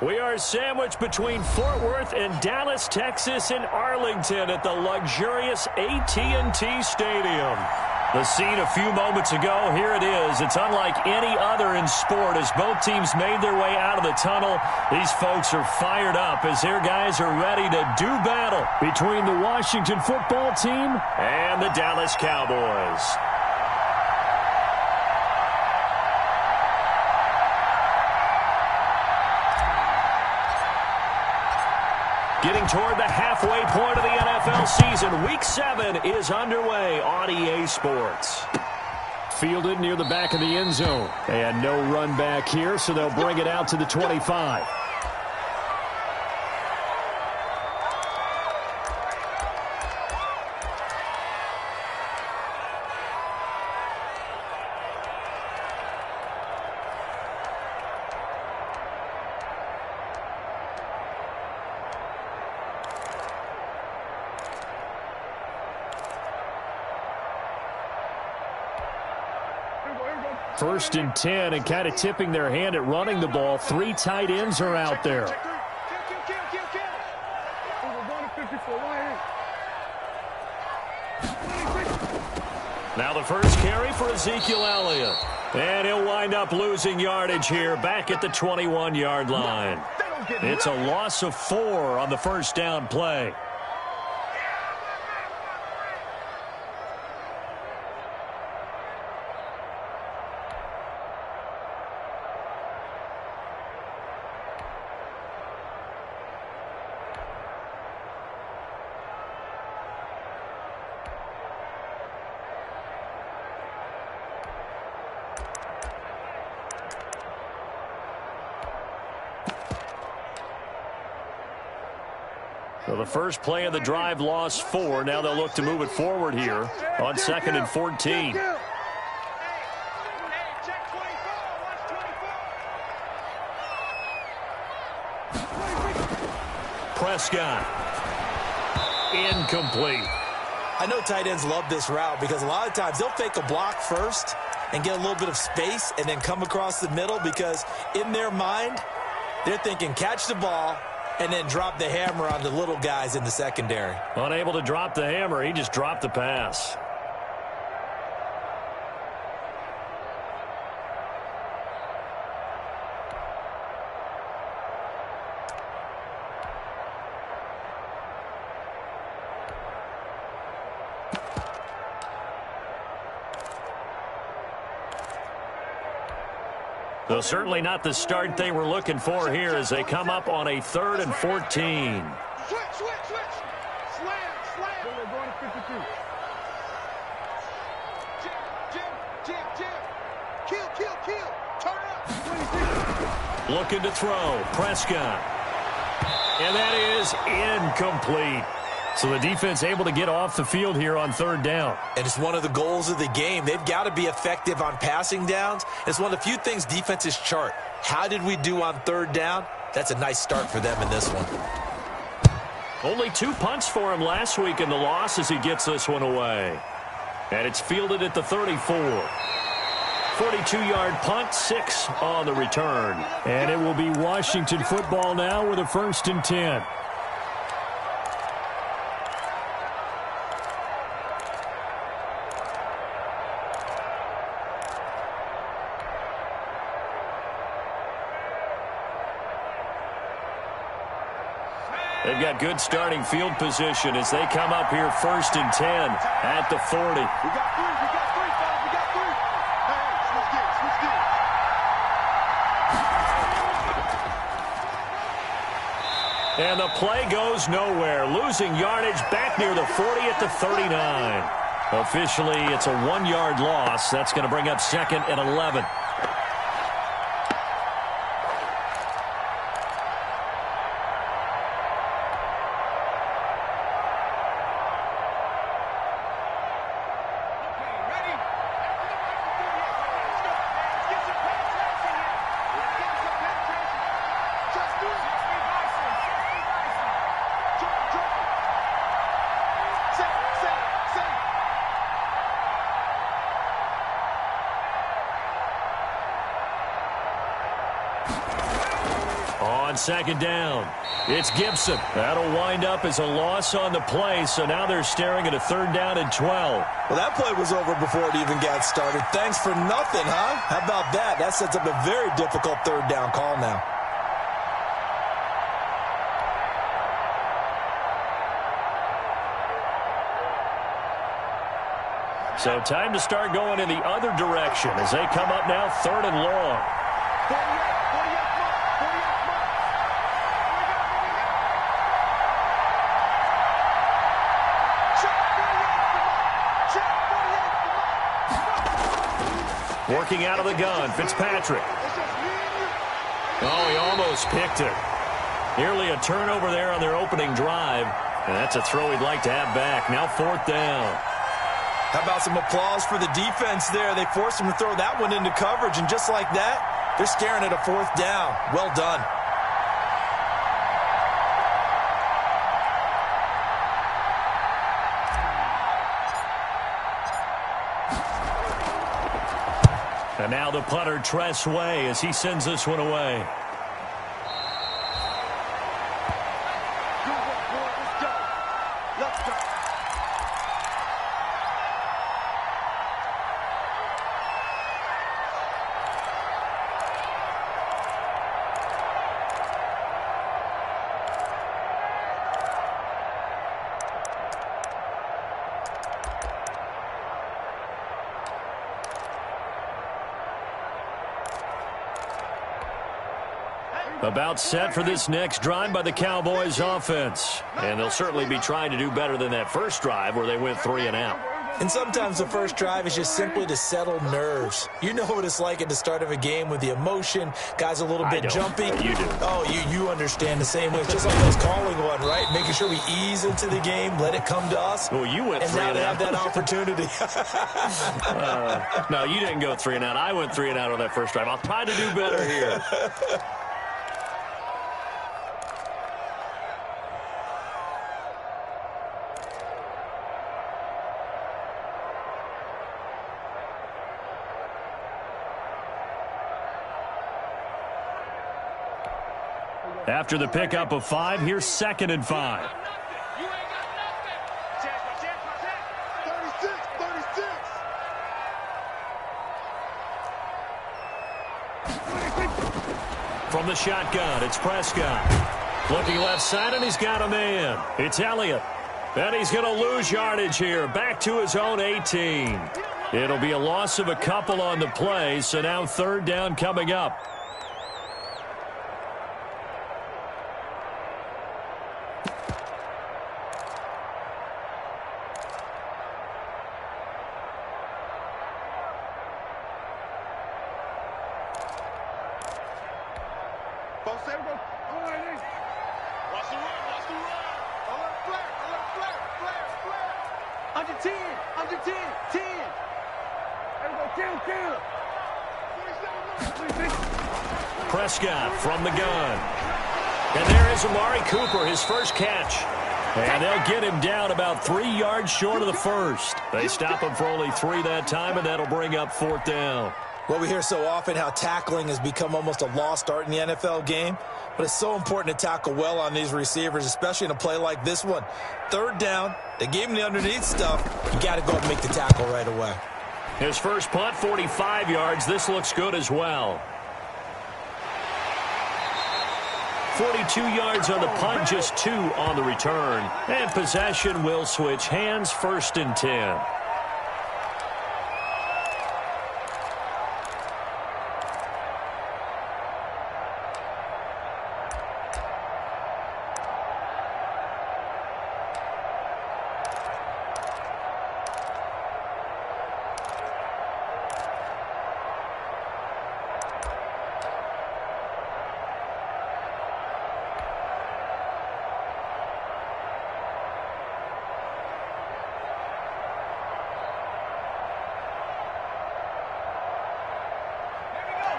We are sandwiched between Fort Worth and Dallas, Texas, and Arlington at the luxurious AT&T Stadium. The scene a few moments ago, here it is. It's unlike any other in sport as both teams made their way out of the tunnel. These folks are fired up as their guys are ready to do battle between the Washington football team and the Dallas Cowboys. Getting toward the halfway point of the NFL season, Week 7 is underway on EA Sports. Fielded near the back of the end zone. And no run back here, so they'll bring it out to the 25. First and 10, and kind of tipping their hand at running the ball. 3 tight ends are out there. Now the first carry for Ezekiel Elliott. And he'll wind up losing yardage here back at the 21-yard line. It's a loss of 4 on the first down play. So the first play of the drive lost 4. Now they'll look to move it forward here on 2nd and 14. Prescott. Incomplete. I know tight ends love this route because a lot of times they'll fake a block first and get a little bit of space and then come across the middle because in their mind, they're thinking catch the ball and then drop the hammer on the little guys in the secondary. Unable to drop the hammer, he just dropped the pass. So certainly not the start they were looking for here as they come up on a 3rd and 14. Switch. Slam. They're going to 52. Jim. Kill. Turn up. Looking to throw. Prescott. And that is incomplete. So the defense able to get off the field here on 3rd down. And it's one of the goals of the game. They've got to be effective on passing downs. It's one of the few things defenses chart. How did we do on 3rd down? That's a nice start for them in this one. Only 2 punts for him last week in the loss as he gets this one away. And it's fielded at the 34. 42-yard punt, 6 on the return. And it will be Washington football now with a 1st and 10. They've got good starting field position as they come up here 1st and 10 at the 40. We got 3, fellas. We got 3. Hey, switch gears. And the play goes nowhere. Losing yardage back near the 40 at the 39. Officially, it's a 1-yard loss. That's going to bring up 2nd and 11. on second down. It's Gibson. That'll wind up as a loss on the play, so now they're staring at a third down and 12. Well, that play was over before it even got started. Thanks for nothing, huh? How about that? That sets up a very difficult third down call now. So time to start going in the other direction as they come up now third and long. Working out of the gun, Fitzpatrick. Oh, he almost picked it. Nearly a turnover there on their opening drive. And that's a throw he'd like to have back. Now fourth down. How about some applause for the defense there? They forced him to throw that one into coverage, and just like that, they're staring at a fourth down. Well done. And now the punter, Tress Way, as he sends this one away. About set for this next drive by the Cowboys offense. And they'll certainly be trying to do better than that first drive where they went 3 and out. And sometimes the first drive is just simply to settle nerves. You know what it's like at the start of a game with the emotion. Guys a little bit jumpy. You do. Oh, you understand the same way. It's just like us calling one, right? Making sure we ease into the game, let it come to us. Well, you went 3 and out. And now they have that opportunity. No, you didn't go 3 and out. I went 3 and out on that first drive. I'll try to do better here. After the pickup of 5, here's 2nd and 5. From the shotgun, it's Prescott. Looking left side, and he's got a man. It's Elliott. And he's going to lose yardage here. Back to his own 18. It'll be a loss of a couple on the play, so now third down coming up. Prescott from the gun. And there is Amari Cooper, his first catch. And they'll get him down about 3 yards short of the first. They stop him for only 3 that time, and that'll bring up fourth down. Well, we hear so often how tackling has become almost a lost art in the NFL game. But it's so important to tackle well on these receivers, especially in a play like this one. Third down, they gave him the underneath stuff. You got to go and make the tackle right away. His first punt, 45 yards. This looks good as well. 42 yards on the punt, just 2 on the return. And possession will switch hands, 1st and 10.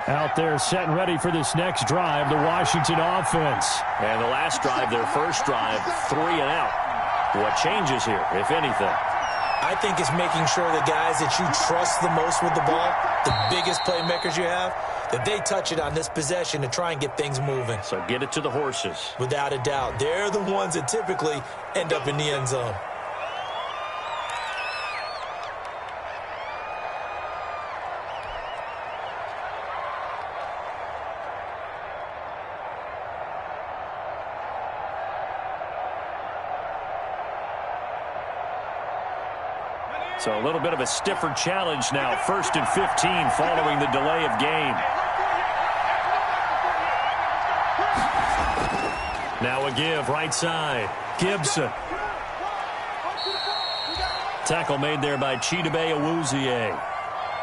Out there set and ready for this next drive, the Washington offense. And the last drive, their first drive, 3 and out. What changes here, if anything? I think it's making sure the guys that you trust the most with the ball, the biggest playmakers you have, that they touch it on this possession to try and get things moving. So get it to the horses. Without a doubt. They're the ones that typically end up in the end zone. So a little bit of a stiffer challenge now. 1st and 15 following the delay of game. Now a give right side. Gibson. Tackle made there by Chidobe Awuzie.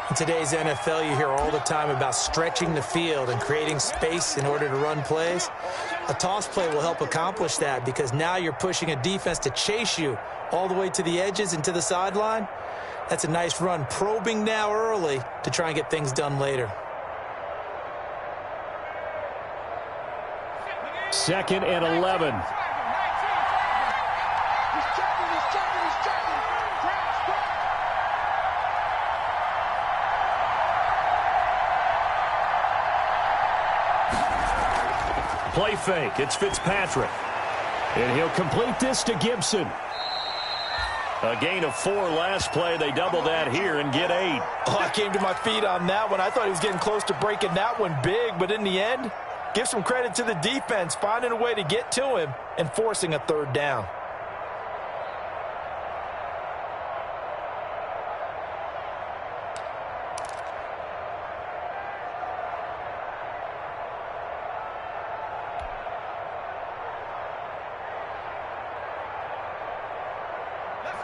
In today's NFL, you hear all the time about stretching the field and creating space in order to run plays. A toss play will help accomplish that because now you're pushing a defense to chase you all the way to the edges and to the sideline. That's a nice run, probing now early to try and get things done later. 2nd and 11. Play fake. It's Fitzpatrick. And he'll complete this to Gibson. A gain of 4 last play. They double that here and get 8. Oh, I came to my feet on that one. I thought he was getting close to breaking that one big, but in the end, give some credit to the defense, finding a way to get to him and forcing a 3rd down.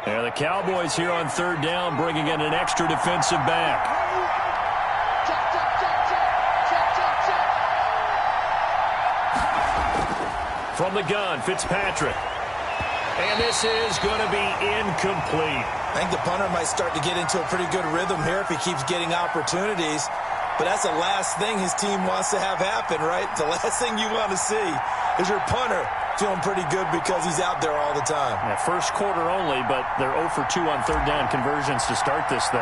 And the Cowboys here on 3rd down, bringing in an extra defensive back. From the gun, Fitzpatrick. And this is going to be incomplete. I think the punter might start to get into a pretty good rhythm here if he keeps getting opportunities. But that's the last thing his team wants to have happen, right? The last thing you want to see is your punter feeling pretty good because he's out there all the time. Yeah, first quarter only, but they're 0 for 2 on 3rd down conversions to start this thing.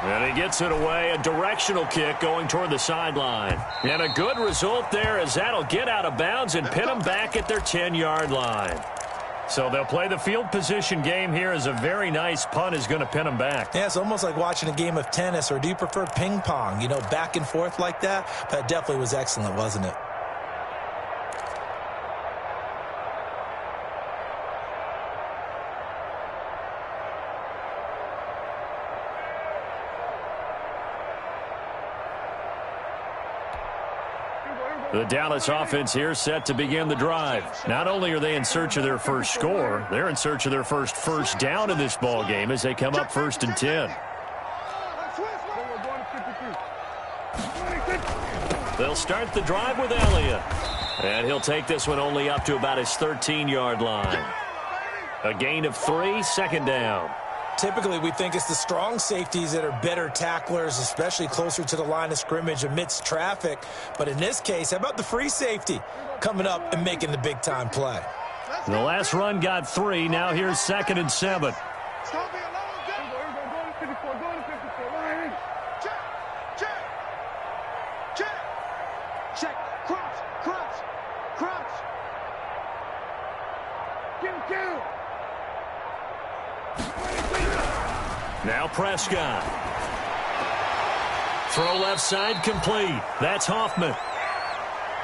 And he gets it away, a directional kick going toward the sideline. And a good result there as that'll get out of bounds and pin them back at their 10-yard line. So they'll play the field position game here as a very nice punt is going to pin them back. Yeah, it's almost like watching a game of tennis, or do you prefer ping pong? You know, back and forth like that? But it definitely was excellent, wasn't it? The Dallas offense here set to begin the drive. Not only are they in search of their first score, they're in search of their first down in this ball game as they come up 1st and 10. They'll start the drive with Elliott. And he'll take this one only up to about his 13-yard line. A gain of 3, 2nd down. Typically, we think it's the strong safeties that are better tacklers, especially closer to the line of scrimmage amidst traffic. But in this case, how about the free safety coming up and making the big-time play? The last run got 3. Now here's 2nd and 7. Check. Cross. Kill. Now Prescott. Throw left side complete. That's Hoffman.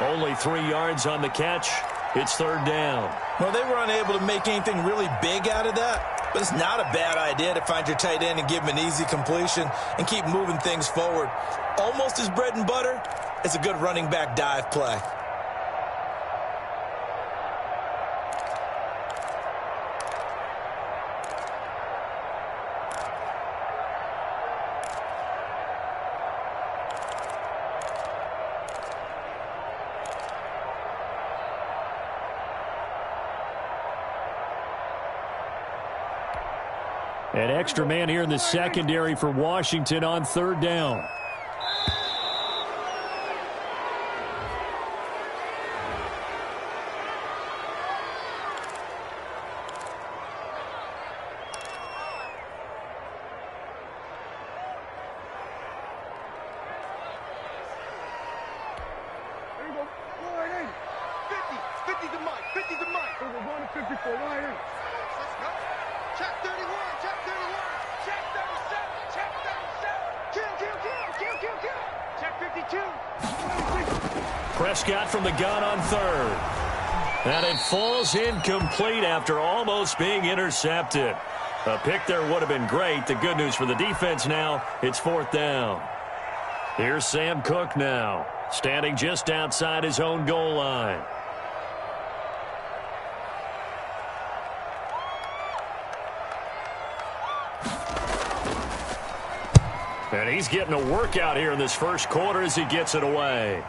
Only 3 yards on the catch. It's 3rd down. Well, they were unable to make anything really big out of that, but it's not a bad idea to find your tight end and give him an easy completion and keep moving things forward. Almost his bread and butter. It's a good running back dive play. An extra man here in the secondary for Washington on 3rd down. wide in. Let's go. Check 31. Check 31. Check 37. Check 37. Kill, kill, kill, kill, kill, kill. Check 52. Prescott from the gun on third. And it falls incomplete after almost being intercepted. A pick there would have been great. The good news for the defense now, it's fourth down. Here's Sam Cook now, standing just outside his own goal line. And he's getting a workout here in this first quarter as he gets it away.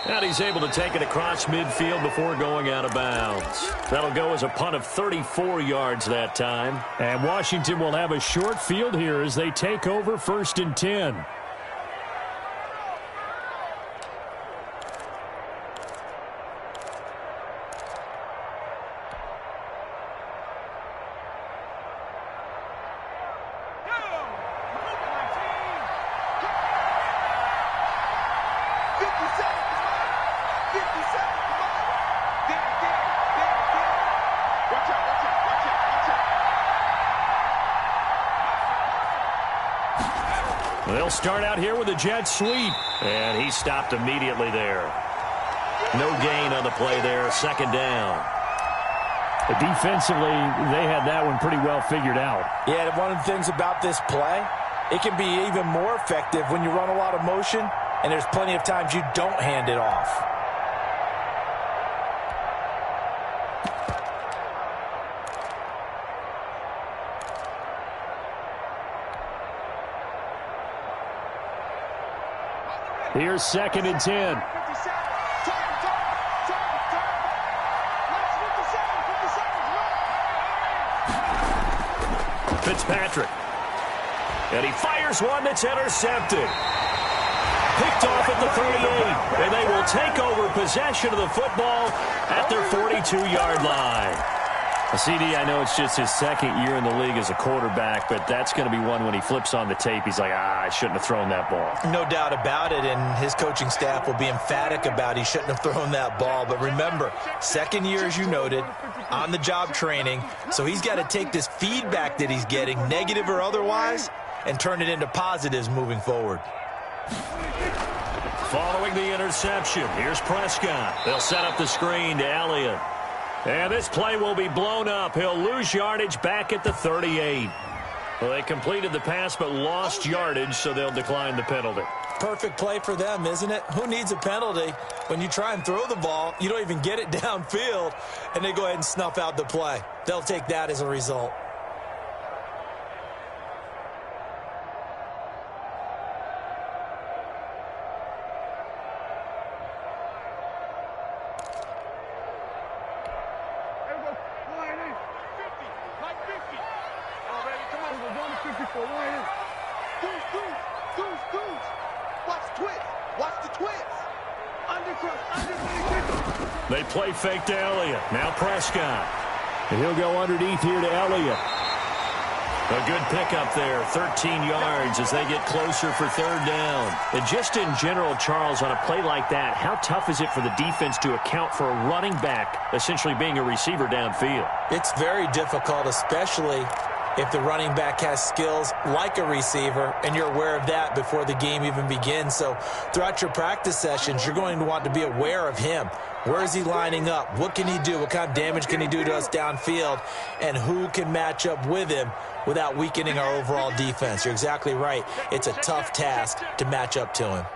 And he's able to take it across midfield before going out of bounds. That'll go as a punt of 34 yards that time. And Washington will have a short field here as they take over 1st and 10. They'll start out here with a jet sweep. And he stopped immediately there. No gain on the play there. Second down. Defensively, they had that one pretty well figured out. Yeah, one of the things about this play, it can be even more effective when you run a lot of motion, and there's plenty of times you don't hand it off. Here's 2nd and 10. Fitzpatrick. And he fires one that's intercepted. Picked off at the 38. And they will take over possession of the football at their 42-yard line. CD, I know it's just his second year in the league as a quarterback, but that's going to be one when he flips on the tape. He's like, I shouldn't have thrown that ball. No doubt about it, and his coaching staff will be emphatic about he shouldn't have thrown that ball. But remember, second year, as you noted, on-the-job training, so he's got to take this feedback that he's getting, negative or otherwise, and turn it into positives moving forward. Following the interception, here's Prescott. They'll set up the screen to Elliott. And this play will be blown up. He'll lose yardage back at the 38. Well, they completed the pass but lost yardage, so they'll decline the penalty. Perfect play for them, isn't it? Who needs a penalty? When you try and throw the ball, you don't even get it downfield, and they go ahead and snuff out the play. They'll take that as a result. They play fake to Elliott. Now Prescott. And he'll go underneath here to Elliott. A good pickup there, 13 yards as they get closer for third down. And just in general, Charles, on a play like that, how tough is it for the defense to account for a running back essentially being a receiver downfield? It's very difficult, especially if the running back has skills like a receiver, and you're aware of that before the game even begins. So throughout your practice sessions, you're going to want to be aware of him. Where is he lining up? What can he do? What kind of damage can he do to us downfield? And who can match up with him without weakening our overall defense? You're exactly right. It's a tough task to match up to him.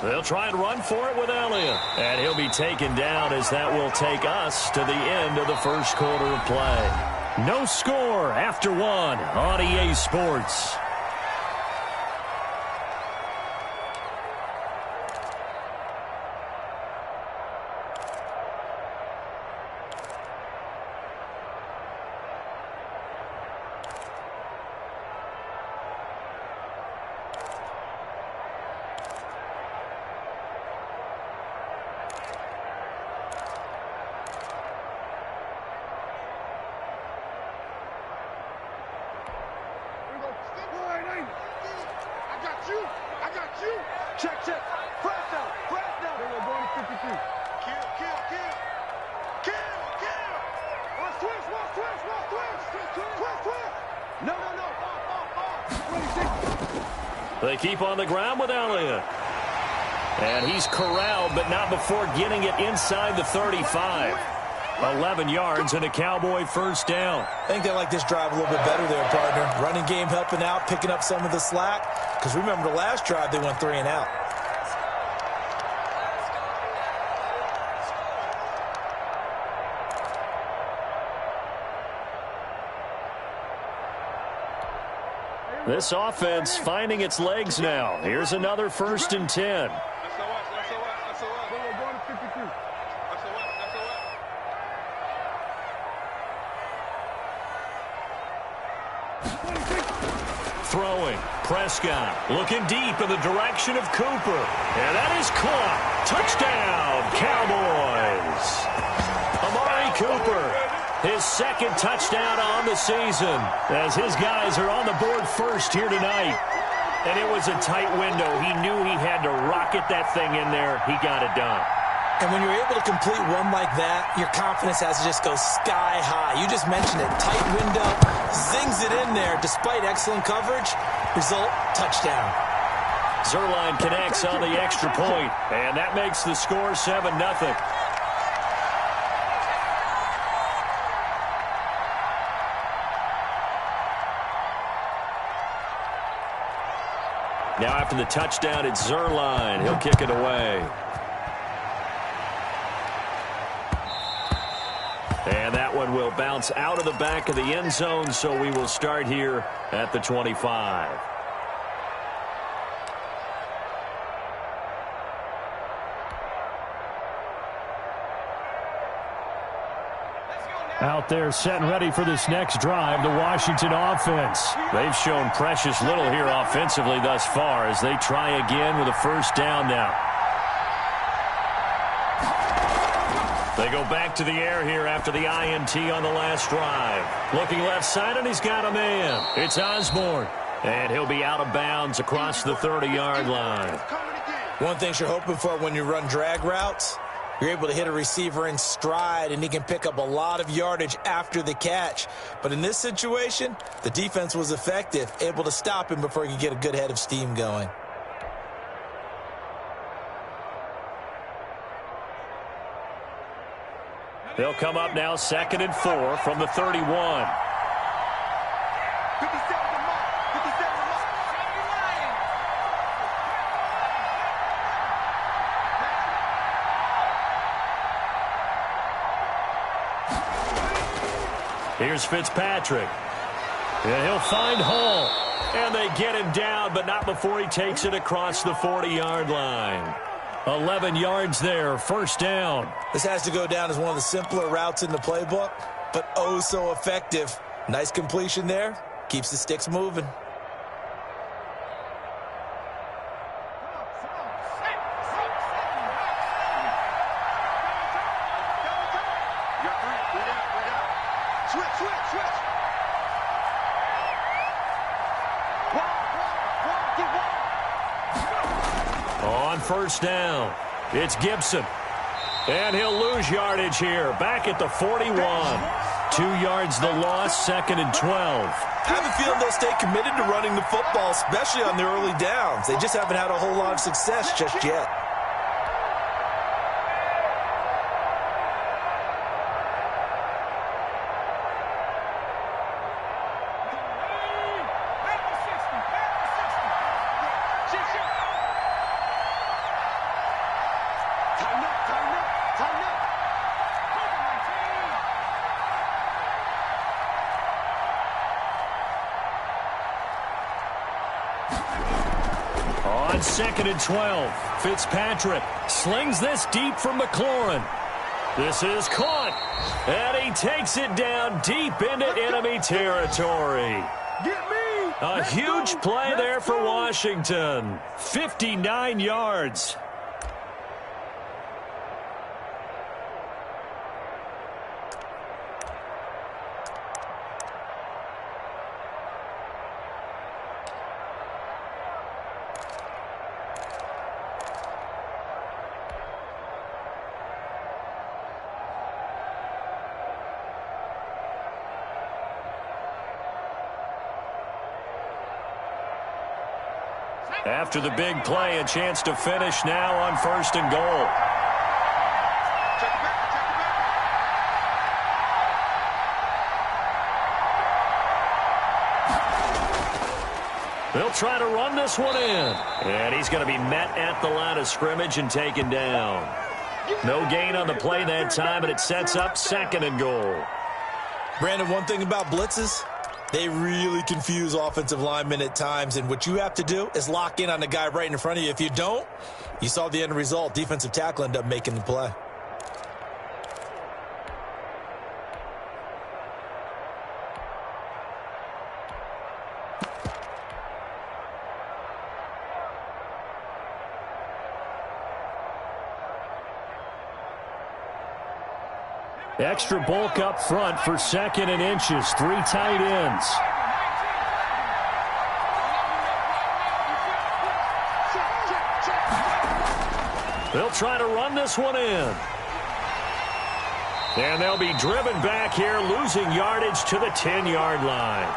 They'll try and run for it with Elliott. And he'll be taken down as that will take us to the end of the first quarter of play. No score after one on EA Sports. Check, check. Press down. Press down. They're going to 53. Kill, kill, kill. They keep on the ground with Elliott. And he's corralled, but not before getting it inside the 35. 11 yards and a Cowboy first down. I think they like this drive a little bit better there, partner. Running game helping out, picking up some of the slack. Because remember the last drive, they went 3 and out. This offense finding its legs now. Here's another 1st and 10. Throwing. Prescott looking deep in the direction of Cooper. And that is caught. Touchdown, Cowboys. Amari Cooper, his 2nd touchdown on the season, as his guys are on the board first here tonight. And it was a tight window. He knew he had to rocket that thing in there. He got it done. And when you're able to complete one like that, your confidence has to just go sky high. You just mentioned it. Tight window, zings it in there despite excellent coverage. Result, touchdown. Zuerlein connects on the extra point, and that makes the score 7-0. Now after the touchdown, it's Zuerlein. He'll kick it away. And that one will bounce out of the back of the end zone, so we will start here at the 25. Out there set and ready for this next drive, the Washington offense. They've shown precious little here offensively thus far as they try again with a first down now. They go back to the air here after the INT on the last drive. Looking left side, and he's got a man. It's Osborne. And he'll be out of bounds across the 30-yard line. One thing you're hoping for when you run drag routes, you're able to hit a receiver in stride, and he can pick up a lot of yardage after the catch. But in this situation, the defense was effective, able to stop him before he could get a good head of steam going. They'll come up now 2nd and 4 from the 31. 57 to mark. 57 to mark. Here's Fitzpatrick. And he'll find Hall. And they get him down, but not before he takes it across the 40-yard line. 11 yards there, first down. This has to go down as one of the simpler routes in the playbook, but oh so effective. Nice completion there. Keeps the sticks moving. On first down, it's Gibson. And he'll lose yardage here, back at the 41. 2 yards the loss, 2nd and 12. I have a feeling they'll stay committed to running the football, especially on their early downs. They just haven't had a whole lot of success just yet. On 2nd and 12, Fitzpatrick slings this deep from McLaurin. This is caught, and he takes it down deep into enemy territory. A huge play there for Washington. 59 yards. After the big play, a chance to finish now on 1st and goal. They'll try to run this one in. And he's going to be met at the line of scrimmage and taken down. No gain on the play that time, and it sets up 2nd and goal. Brandon, one thing about blitzes, they really confuse offensive linemen at times, and what you have to do is lock in on the guy right in front of you. If you don't, you saw the end result. Defensive tackle ended up making the play. Extra bulk up front for 2nd and inches. 3 tight ends. They'll try to run this one in. And they'll be driven back here, losing yardage to the 10-yard line.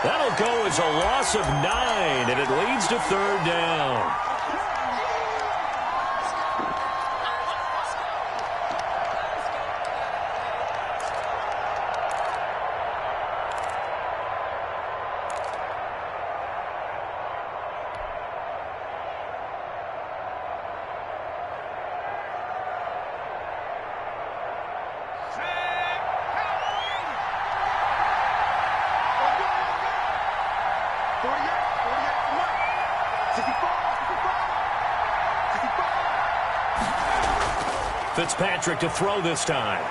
That'll go as a loss of 9, and it leads to 3rd down. Fitzpatrick to throw this time.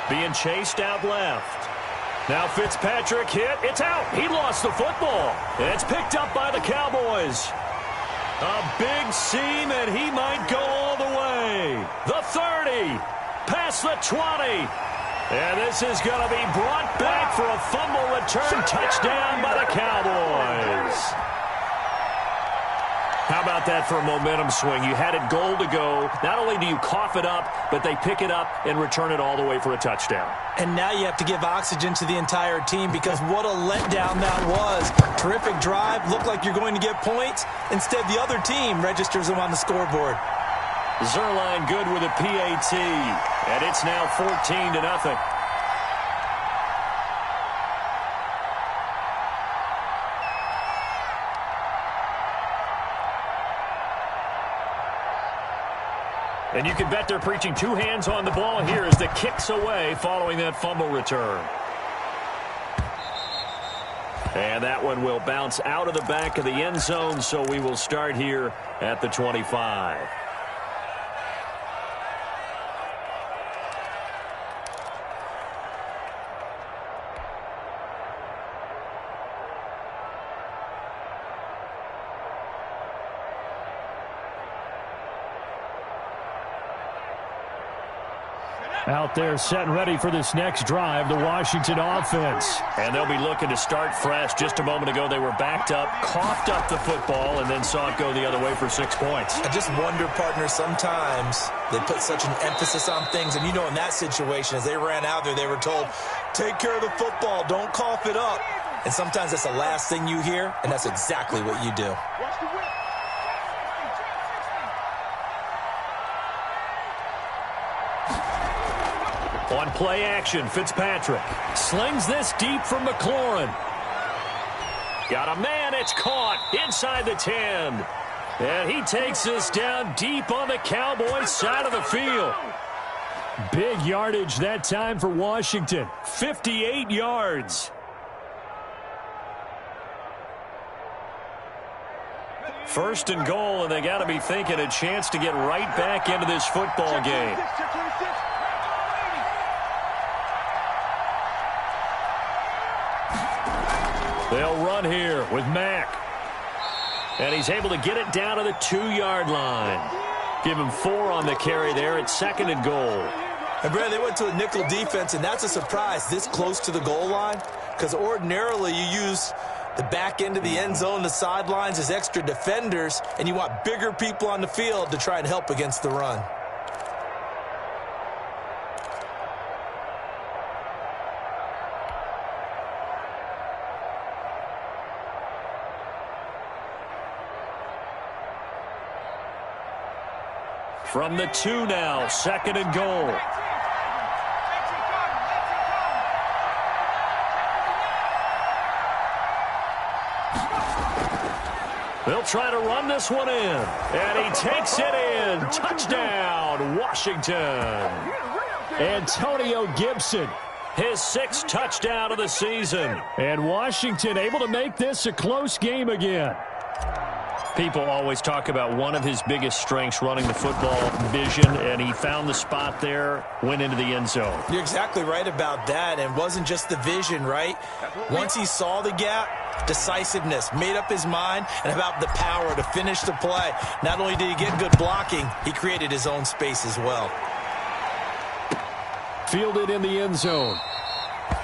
Being chased out left. Now Fitzpatrick hit. It's out. He lost the football. It's picked up by the Cowboys. A big seam, and he might go all the way. The 30. Past the 20. And this is going to be brought back for a fumble return touchdown by the Cowboys. How about that for a momentum swing? You had it goal to go. Not only do you cough it up, but they pick it up and return it all the way for a touchdown. And now you have to give oxygen to the entire team because what a letdown that was. Terrific drive. Looked like you're going to get points. Instead, the other team registers them on the scoreboard. Zerline good with a PAT. And it's now 14-0. And you can bet they're preaching 2 hands on the ball here as the kick's away following that fumble return. And that one will bounce out of the back of the end zone, so we will start here at the 25. Out there setting ready for this next drive, the Washington offense. And they'll be looking to start fresh. Just a moment ago, they were backed up, coughed up the football, and then saw it go the other way for 6 points. I just wonder, partner, sometimes they put such an emphasis on things. And you know, in that situation, as they ran out there, they were told, take care of the football, don't cough it up. And sometimes that's the last thing you hear, and that's exactly what you do. On play action, Fitzpatrick slings this deep from McLaurin. Got a man, it's caught inside the 10. And he takes this down deep on the Cowboys side of the field. Big yardage that time for Washington. 58 yards. First and goal, and they got to be thinking a chance to get right back into this football game. They'll run here with Mack. And he's able to get it down to the 2-yard line. Give him 4 on the carry there at 2nd and goal. And, Brad, they went to a nickel defense, and that's a surprise this close to the goal line because ordinarily you use the back end of the end zone, the sidelines as extra defenders, and you want bigger people on the field to try and help against the run. From the 2 now, 2nd and goal. They'll try to run this one in. And he takes it in. Touchdown, Washington. Antonio Gibson, His 6th touchdown of the season. and Washington able to make this a close game again. People always talk about one of his biggest strengths, running the football, vision, and he found the spot there, went into the end zone. You're exactly right about that, and wasn't just the vision, right? Once he saw the gap, decisiveness, made up his mind, and about the power to finish the play. Not only did he get good blocking, he created his own space as well. Fielded in the end zone.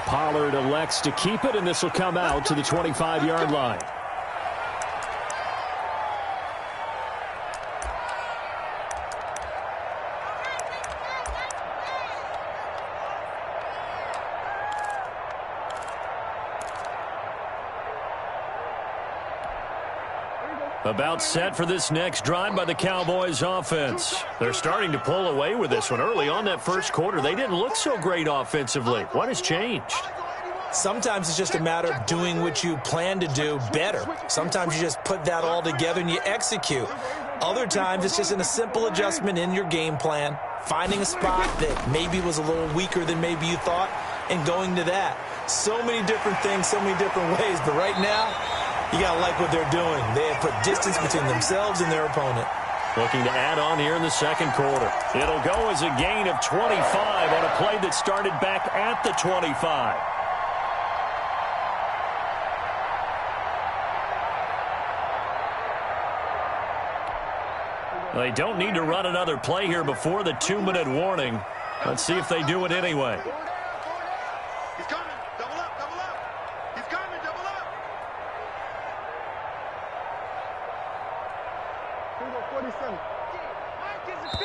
Pollard elects to keep it, and this will come out to the 25-yard line. About set for this next drive by the Cowboys offense. They're starting to pull away with this one. Early on that first quarter, they didn't look so great offensively. What has changed? Sometimes it's just a matter of doing what you plan to do better. Sometimes you just put that all together and you execute. Other times it's just in a simple adjustment in your game plan, finding a spot that maybe was a little weaker than maybe you thought, and going to that. So many different things, so many different ways, but right now, you got to like what they're doing. They have put distance between themselves and their opponent. Looking to add on here in the second quarter. It'll go as a gain of 25 on a play that started back at the 25. They don't need to run another play here before the 2-minute warning. Let's see if they do it anyway. He's coming. Double up, double up. He's coming, double up.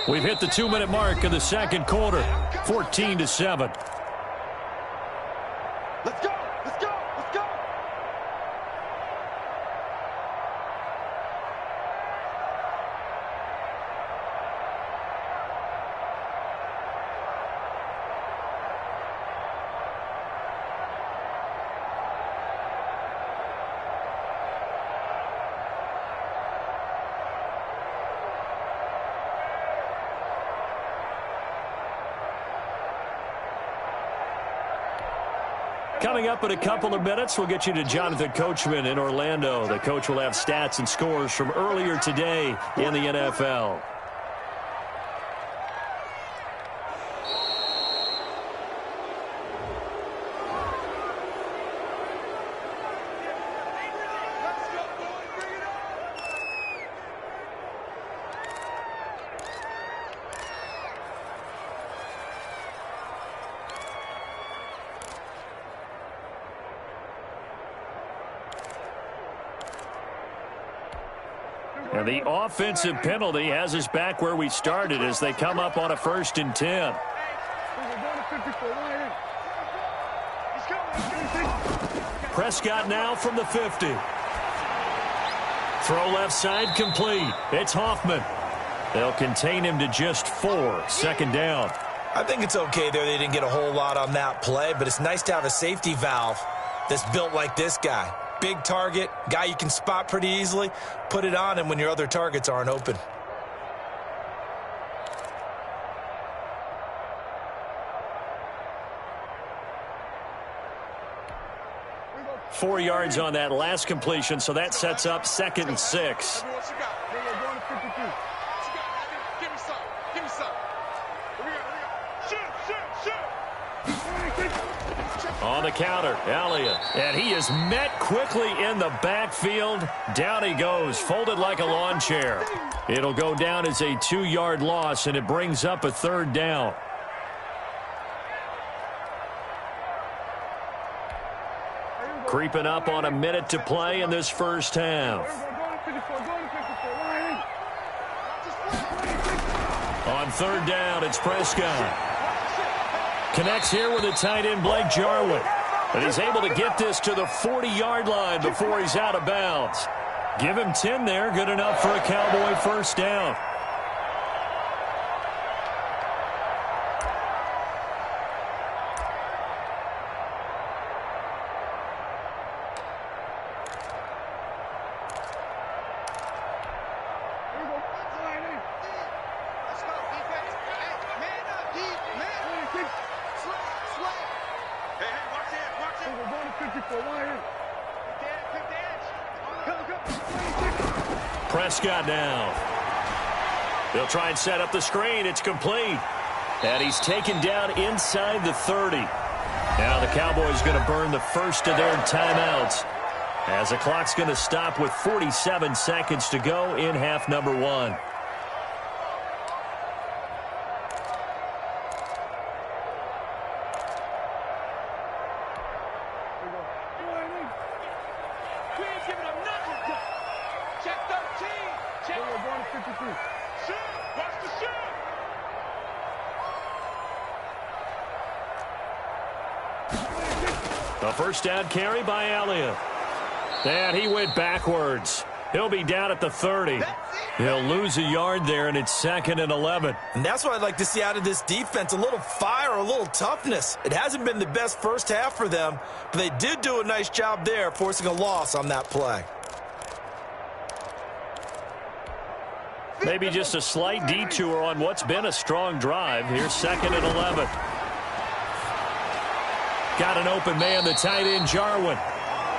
We've hit the 2-minute mark of the second quarter. 14-7. Let's go, let's go, let's go. Coming up in a couple of minutes, we'll get you to Jonathan Coachman in Orlando. The coach will have stats and scores from earlier today in the NFL. Let's go, boys, bring it on. And the offensive penalty has us back where we started as they come up on a 1st and 10. Prescott now from the 50. Throw left side complete. It's Hoffman. They'll contain him to just 4. 2nd down. I think it's okay there. They didn't get a whole lot on that play, but it's nice to have a safety valve that's built like this guy. Big target, guy you can spot pretty easily. Put it on him when your other targets aren't open. Four yards on that last completion, so that sets up 2nd and 6. What you got? What you got, Madden? Give me some. Give me some. Here we go. Shoot, shoot, shoot. On the counter, Elliott. And he is met quickly in the backfield. Down he goes, folded like a lawn chair. It'll go down as a 2-yard loss, and it brings up a 3rd down. Creeping up on a minute to play in this first half. On 3rd down, it's Prescott. Connects here with a tight end, Blake Jarwin. But he's able to get this to the 40-yard line before he's out of bounds. Give him 10 there, good enough for a Cowboy 1st down. Prescott now. They'll try and set up the screen. It's complete. And he's taken down inside the 30. Now the Cowboys going to burn the first of their timeouts, as the clock's going to stop with 47 seconds to go in half number one. A first down carry by Elliott. And he went backwards. He'll be down at the 30. He'll lose a yard there, and it's 2nd and 11. And that's what I'd like to see out of this defense, a little fire, a little toughness. It hasn't been the best first half for them, but they did do a nice job there, forcing a loss on that play. Maybe just a slight detour on what's been a strong drive. Here's 2nd and 11. Got an open man, the tight end, Jarwin.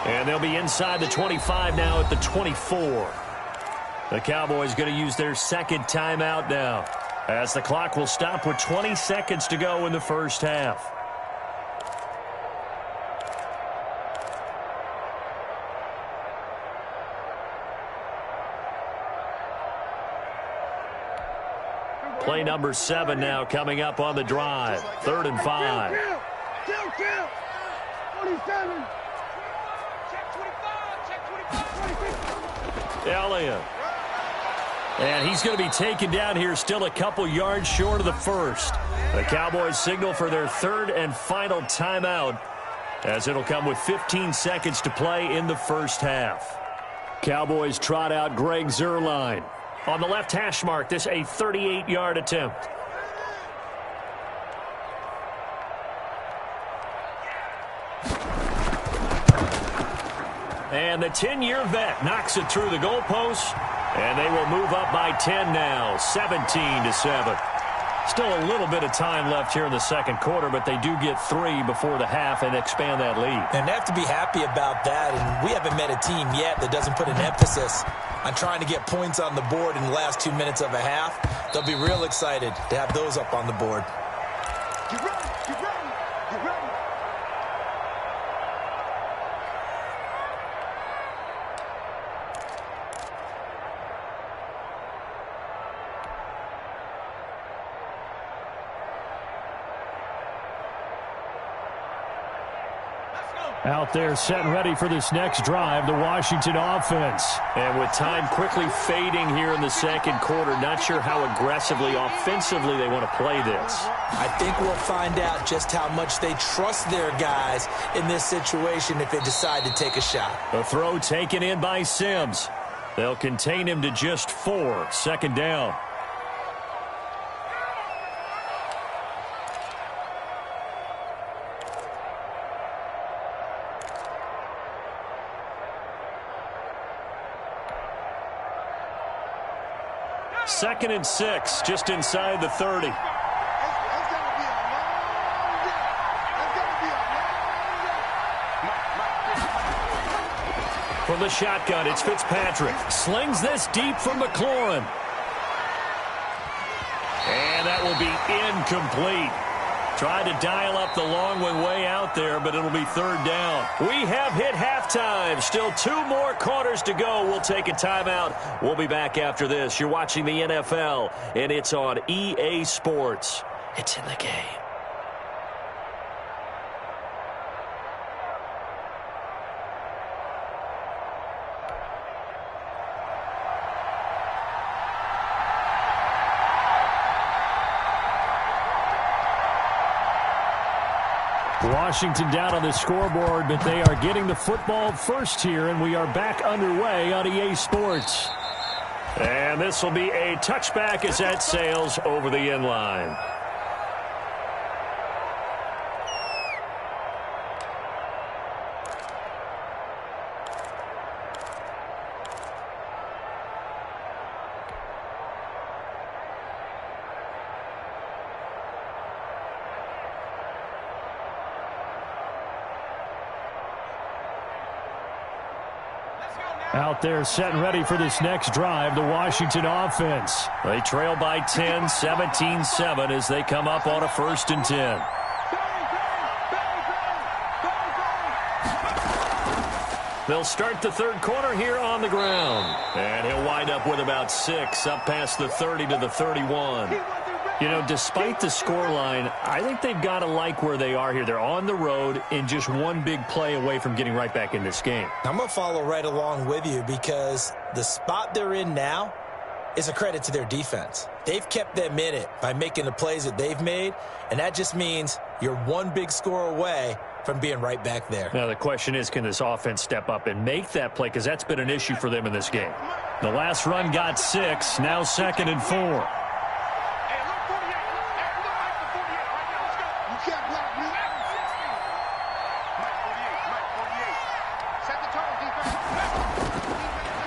And they'll be inside the 25 now at the 24. The Cowboys going to use their second timeout now, as the clock will stop with 20 seconds to go in the first half. Play number 7 now coming up on the drive. 3rd and 5. 27. Elliott. And he's going to be taken down here, still a couple yards short of the first. The Cowboys signal for their 3rd and final timeout, as it'll come with 15 seconds to play in the first half. Cowboys trot out Greg Zuerlein. On the left hash mark, this a 38-yard attempt. And the 10-year vet knocks it through the goalpost, and they will move up by 10 now, 17-7. Still a little bit of time left here in the second quarter, but they do get 3 before the half and expand that lead. And they have to be happy about that, and we haven't met a team yet that doesn't put an emphasis on trying to get points on the board in the last 2 minutes of a half. They'll be real excited to have those up on the board. Get ready, get ready, get ready. Out there set and ready for this next drive, the Washington offense. And with time quickly fading here in the second quarter, not sure how aggressively, offensively they want to play this. I think we'll find out just how much they trust their guys in this situation if they decide to take a shot. A throw taken in by Sims. They'll contain him to just 4. 2nd down. Second and 6, just inside the 30. It's gonna be a long day. It's gonna be a long day. From the shotgun, it's Fitzpatrick. Slings this deep for McLaurin. And that will be incomplete. Tried to dial up the long one way out there, but it'll be 3rd down. We have hit halftime. Still 2 more quarters to go. We'll take a timeout. We'll be back after this. You're watching the NFL, and it's on EA Sports. It's in the game. Washington down on the scoreboard, but they are getting the football first here, and we are back underway on EA Sports. And this will be a touchback as that sails over the end line. Out there set and ready for this next drive, the Washington offense. They trail by 10, 17-7 as they come up on a 1st and 10. They'll start the 3rd quarter here on the ground. And he'll wind up with about 6, up past the 30 to the 31. You know, despite the scoreline, I think they've got to like where they are here. They're on the road and just one big play away from getting right back in this game. I'm going to follow right along with you because the spot they're in now is a credit to their defense. They've kept them in it by making the plays that they've made, and that just means you're one big score away from being right back there. Now, the question is, can this offense step up and make that play? Because that's been an issue for them in this game. The last run got 6, now 2nd and 4.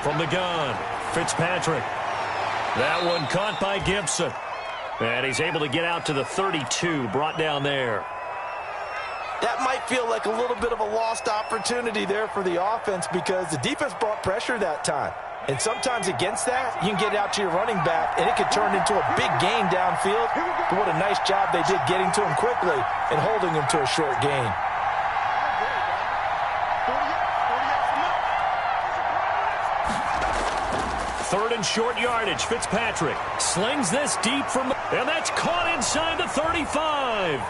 From the gun, Fitzpatrick. That one caught by Gibson. And he's able to get out to the 32, brought down there. That might feel like a little bit of a lost opportunity there for the offense because the defense brought pressure that time. And sometimes against that, you can get out to your running back, and it could turn into a big gain downfield. But what a nice job they did getting to him quickly and holding him to a short gain. Third and short yardage. Fitzpatrick slings this deep from the... And that's caught inside the 35.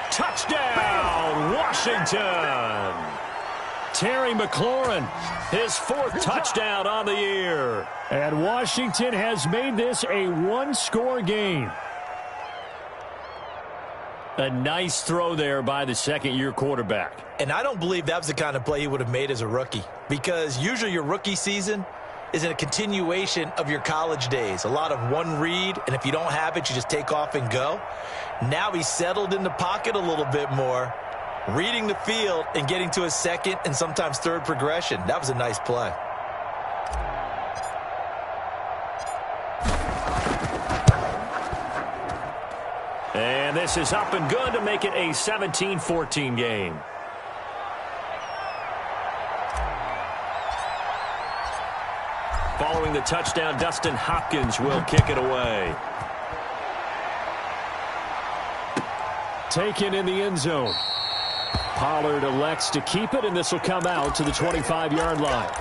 Touchdown, Washington. Terry McLaurin, his 4th touchdown on the year. And Washington has made this a one-score game. A nice throw there by the 2nd-year quarterback. And I don't believe that was the kind of play he would have made as a rookie because usually your rookie season is in a continuation of your college days. A lot of one read, and if you don't have it, you just take off and go. Now he's settled in the pocket a little bit more, reading the field and getting to his 2nd and sometimes 3rd progression. That was a nice play. And this is up and good to make it a 17-14 game. Following the touchdown, Dustin Hopkins will kick it away. Taken in the end zone. Pollard elects to keep it, and this will come out to the 25-yard line.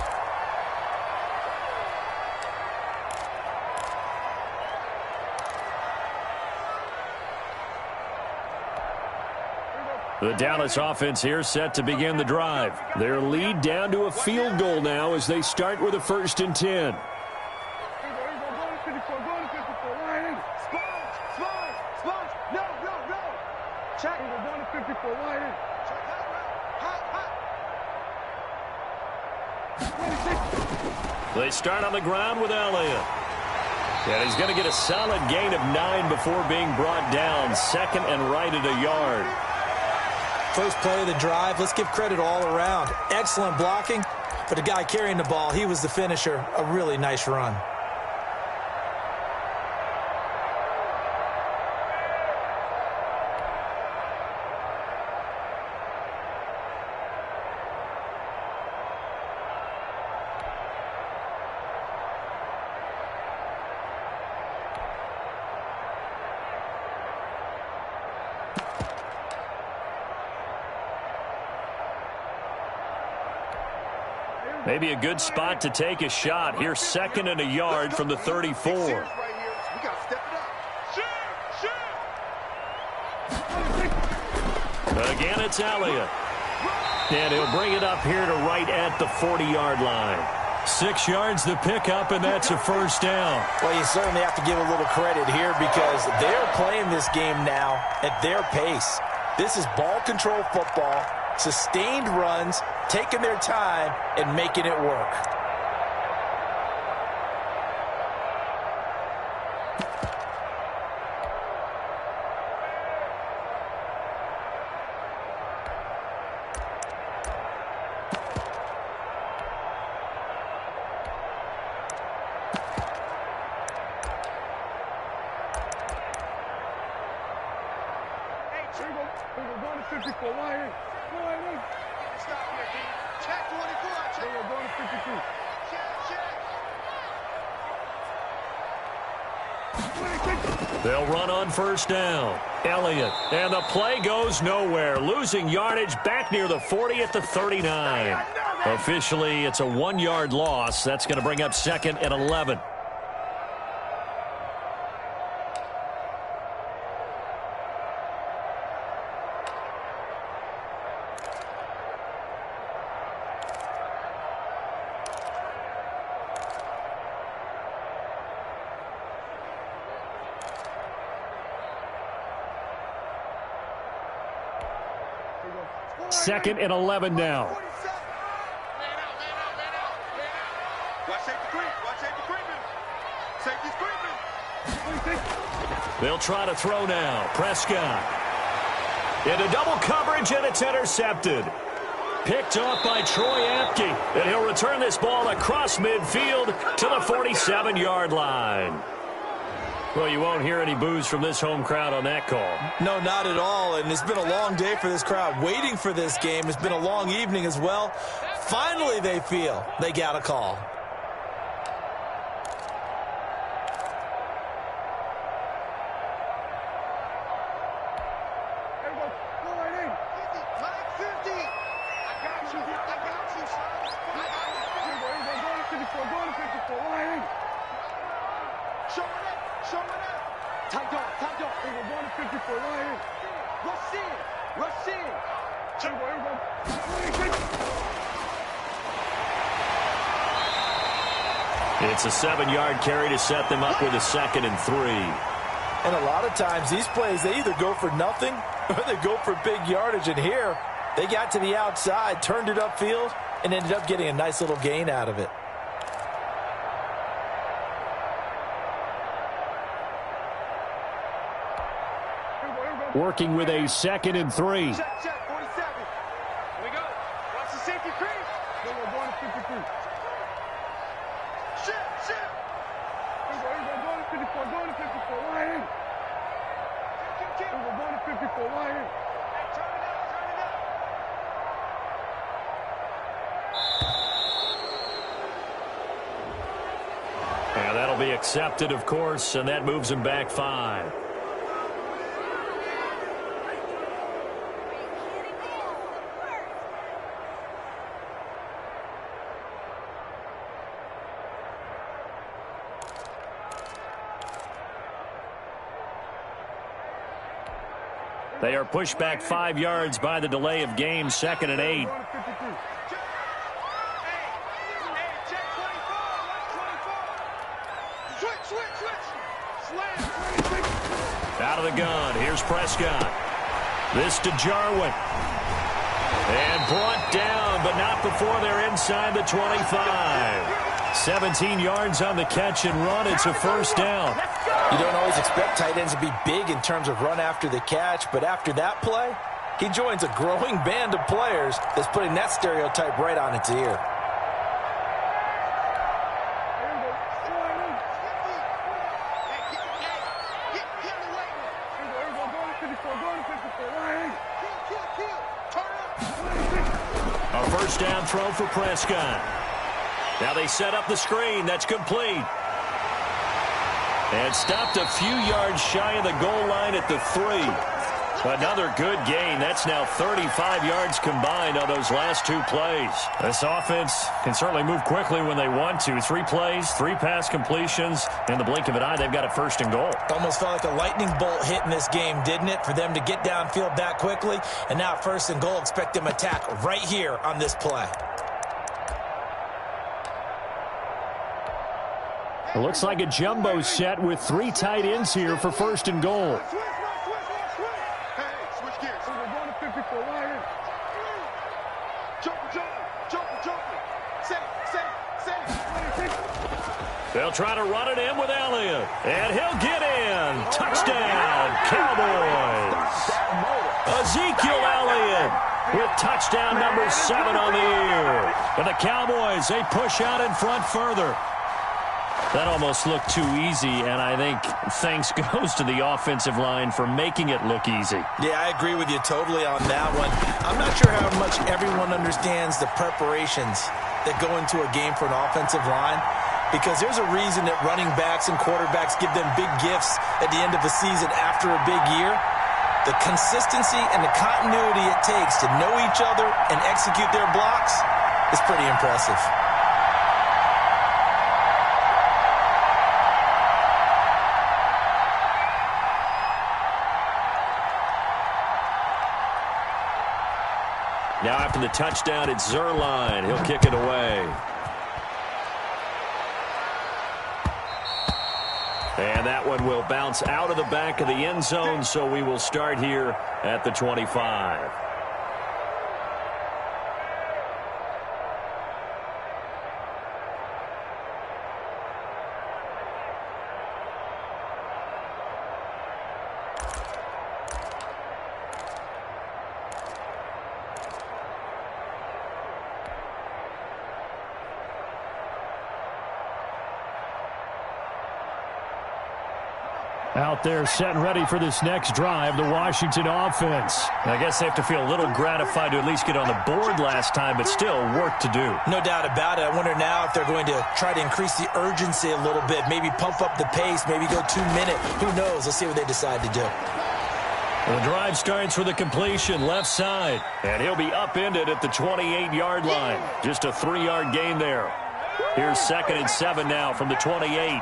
The Dallas offense here set to begin the drive. Their lead down to a field goal now as they start with a 1st and 10. They start on the ground with Elliott. And he's going to get a solid gain of 9 before being brought down. 2nd and right at a yard. First play of the drive, let's give credit all around. Excellent blocking, but the guy carrying the ball, he was the finisher. A really nice run. Maybe a good spot to take a shot. Here, 2nd and a yard from the 34. Again, it's Elliott. And he'll bring it up here to right at the 40-yard line. 6 yards the pickup, and that's a 1st down. Well, you certainly have to give a little credit here because they're playing this game now at their pace. This is ball control football, sustained runs, taking their time and making it work. Stop here, Dean. Check 24. Check. We're going to 52. They'll run on first down. Elliott, and the play goes nowhere. Losing yardage back near the 40 at the 39. Officially, it's a 1-yard loss. That's going to bring up 2nd and 11. Second and 11 now. Watch safety creep. Watch safety creeping. Safety's creeping. They'll try to throw now. Prescott. Into double coverage, and it's intercepted. Picked off by Troy Apke. And he'll return this ball across midfield to the 47-yard line. Well, you won't hear any boos from this home crowd on that call. No, not at all. And it's been a long day for this crowd waiting for this game. It's been a long evening as well. Finally, they feel they got a call. It's a 7-yard carry to set them up with a 2nd and 3. And a lot of times these plays, they either go for nothing or they go for big yardage. And here, they got to the outside, turned it upfield, and ended up getting a nice little gain out of it. Working with a 2nd and 3. Check, 47. Here we go. Watch the safety creep. Then we're going to 53. Shit. Here we go. Going to 54. Going to 54. Line in. We're going to 54. Line in. Hey, turn it up. And that'll be accepted, of course, and that moves them back 5. They are pushed back 5 yards by the delay of game, 2nd and 8. Out of the gun, here's Prescott. This to Jarwin. And brought down, but not before they're inside the 25. 17 yards on the catch and run. It's a first down. You don't always expect tight ends to be big in terms of run after the catch, but after that play, he joins a growing band of players that's putting that stereotype right on its ear. A first down throw for Prescott. Now they set up the screen. That's complete. And stopped a few yards shy of the goal line at the 3. Another good gain. That's now 35 yards combined on those last 2 plays. This offense can certainly move quickly when they want to. 3 plays, 3 pass completions. In the blink of an eye, they've got a 1st and goal. Almost felt like a lightning bolt hit in this game, didn't it? For them to get downfield that quickly. And now 1st and goal, expect them to attack right here on this play. It looks like a jumbo set with 3 tight ends here for 1st and goal. Switch gears. We're going to 54. Line in. Jumping. Safe. They'll try to run it in with Elliott. And he'll get in. Touchdown, Cowboys. Ezekiel Elliott with touchdown number 7 on the year. And the Cowboys, they push out in front further. That almost looked too easy, and I think thanks goes to the offensive line for making it look easy. Yeah, I agree with you totally on that one. I'm not sure how much everyone understands the preparations that go into a game for an offensive line, because there's a reason that running backs and quarterbacks give them big gifts at the end of the season after a big year. The consistency and the continuity it takes to know each other and execute their blocks is pretty impressive. Now after the touchdown, it's Zerline. He'll kick it away. And that one will bounce out of the back of the end zone, so we will start here at the 25. Out there set and ready for this next drive, the Washington offense. I guess they have to feel a little gratified to at least get on the board last time, but still work to do. No doubt about it. I wonder now if they're going to try to increase the urgency a little bit, maybe pump up the pace, maybe go 2 minute. Who knows? Let's see what they decide to do. The drive starts with a completion left side, and he'll be upended at the 28-yard line. Just a 3-yard gain there. Here's 2nd and 7 now from the 28.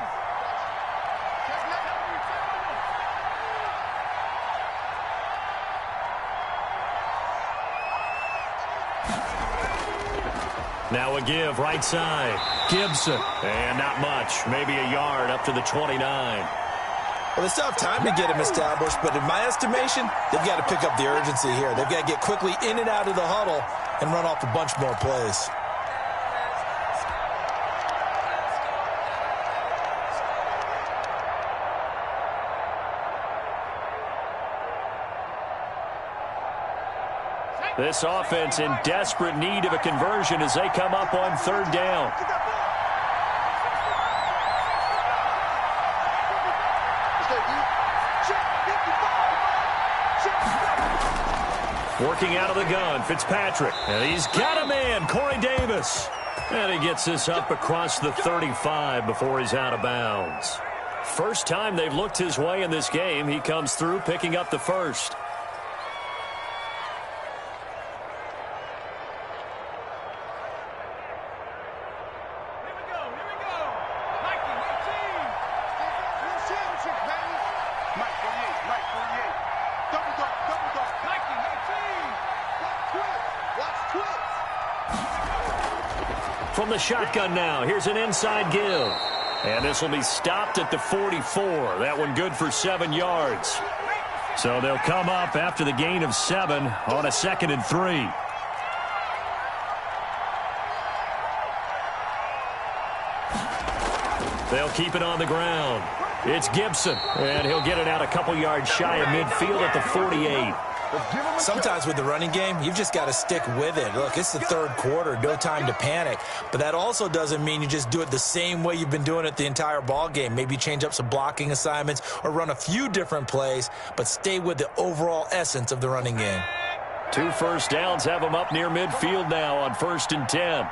Now a give, right side. Gibson. And not much. Maybe a yard up to the 29. Well, they still have time to get him established, but in my estimation, they've got to pick up the urgency here. They've got to get quickly in and out of the huddle and run off a bunch more plays. This offense in desperate need of a conversion as they come up on 3rd down. Working out of the gun, Fitzpatrick. And he's got a man, Corey Davis. And he gets this up across the 35 before he's out of bounds. First time they've looked his way in this game. He comes through picking up the first. From the shotgun now, here's an inside give. And this will be stopped at the 44. That one good for 7 yards. So they'll come up after the gain of 7 on a 2nd and 3. They'll keep it on the ground. It's Gibson, and he'll get it out a couple yards shy of midfield at the 48. Sometimes with the running game, you've just got to stick with it. Look, it's the 3rd quarter, no time to panic. But that also doesn't mean you just do it the same way you've been doing it the entire ball game. Maybe change up some blocking assignments or run a few different plays, but stay with the overall essence of the running game. 2 first downs have them up near midfield now on 1st and 10.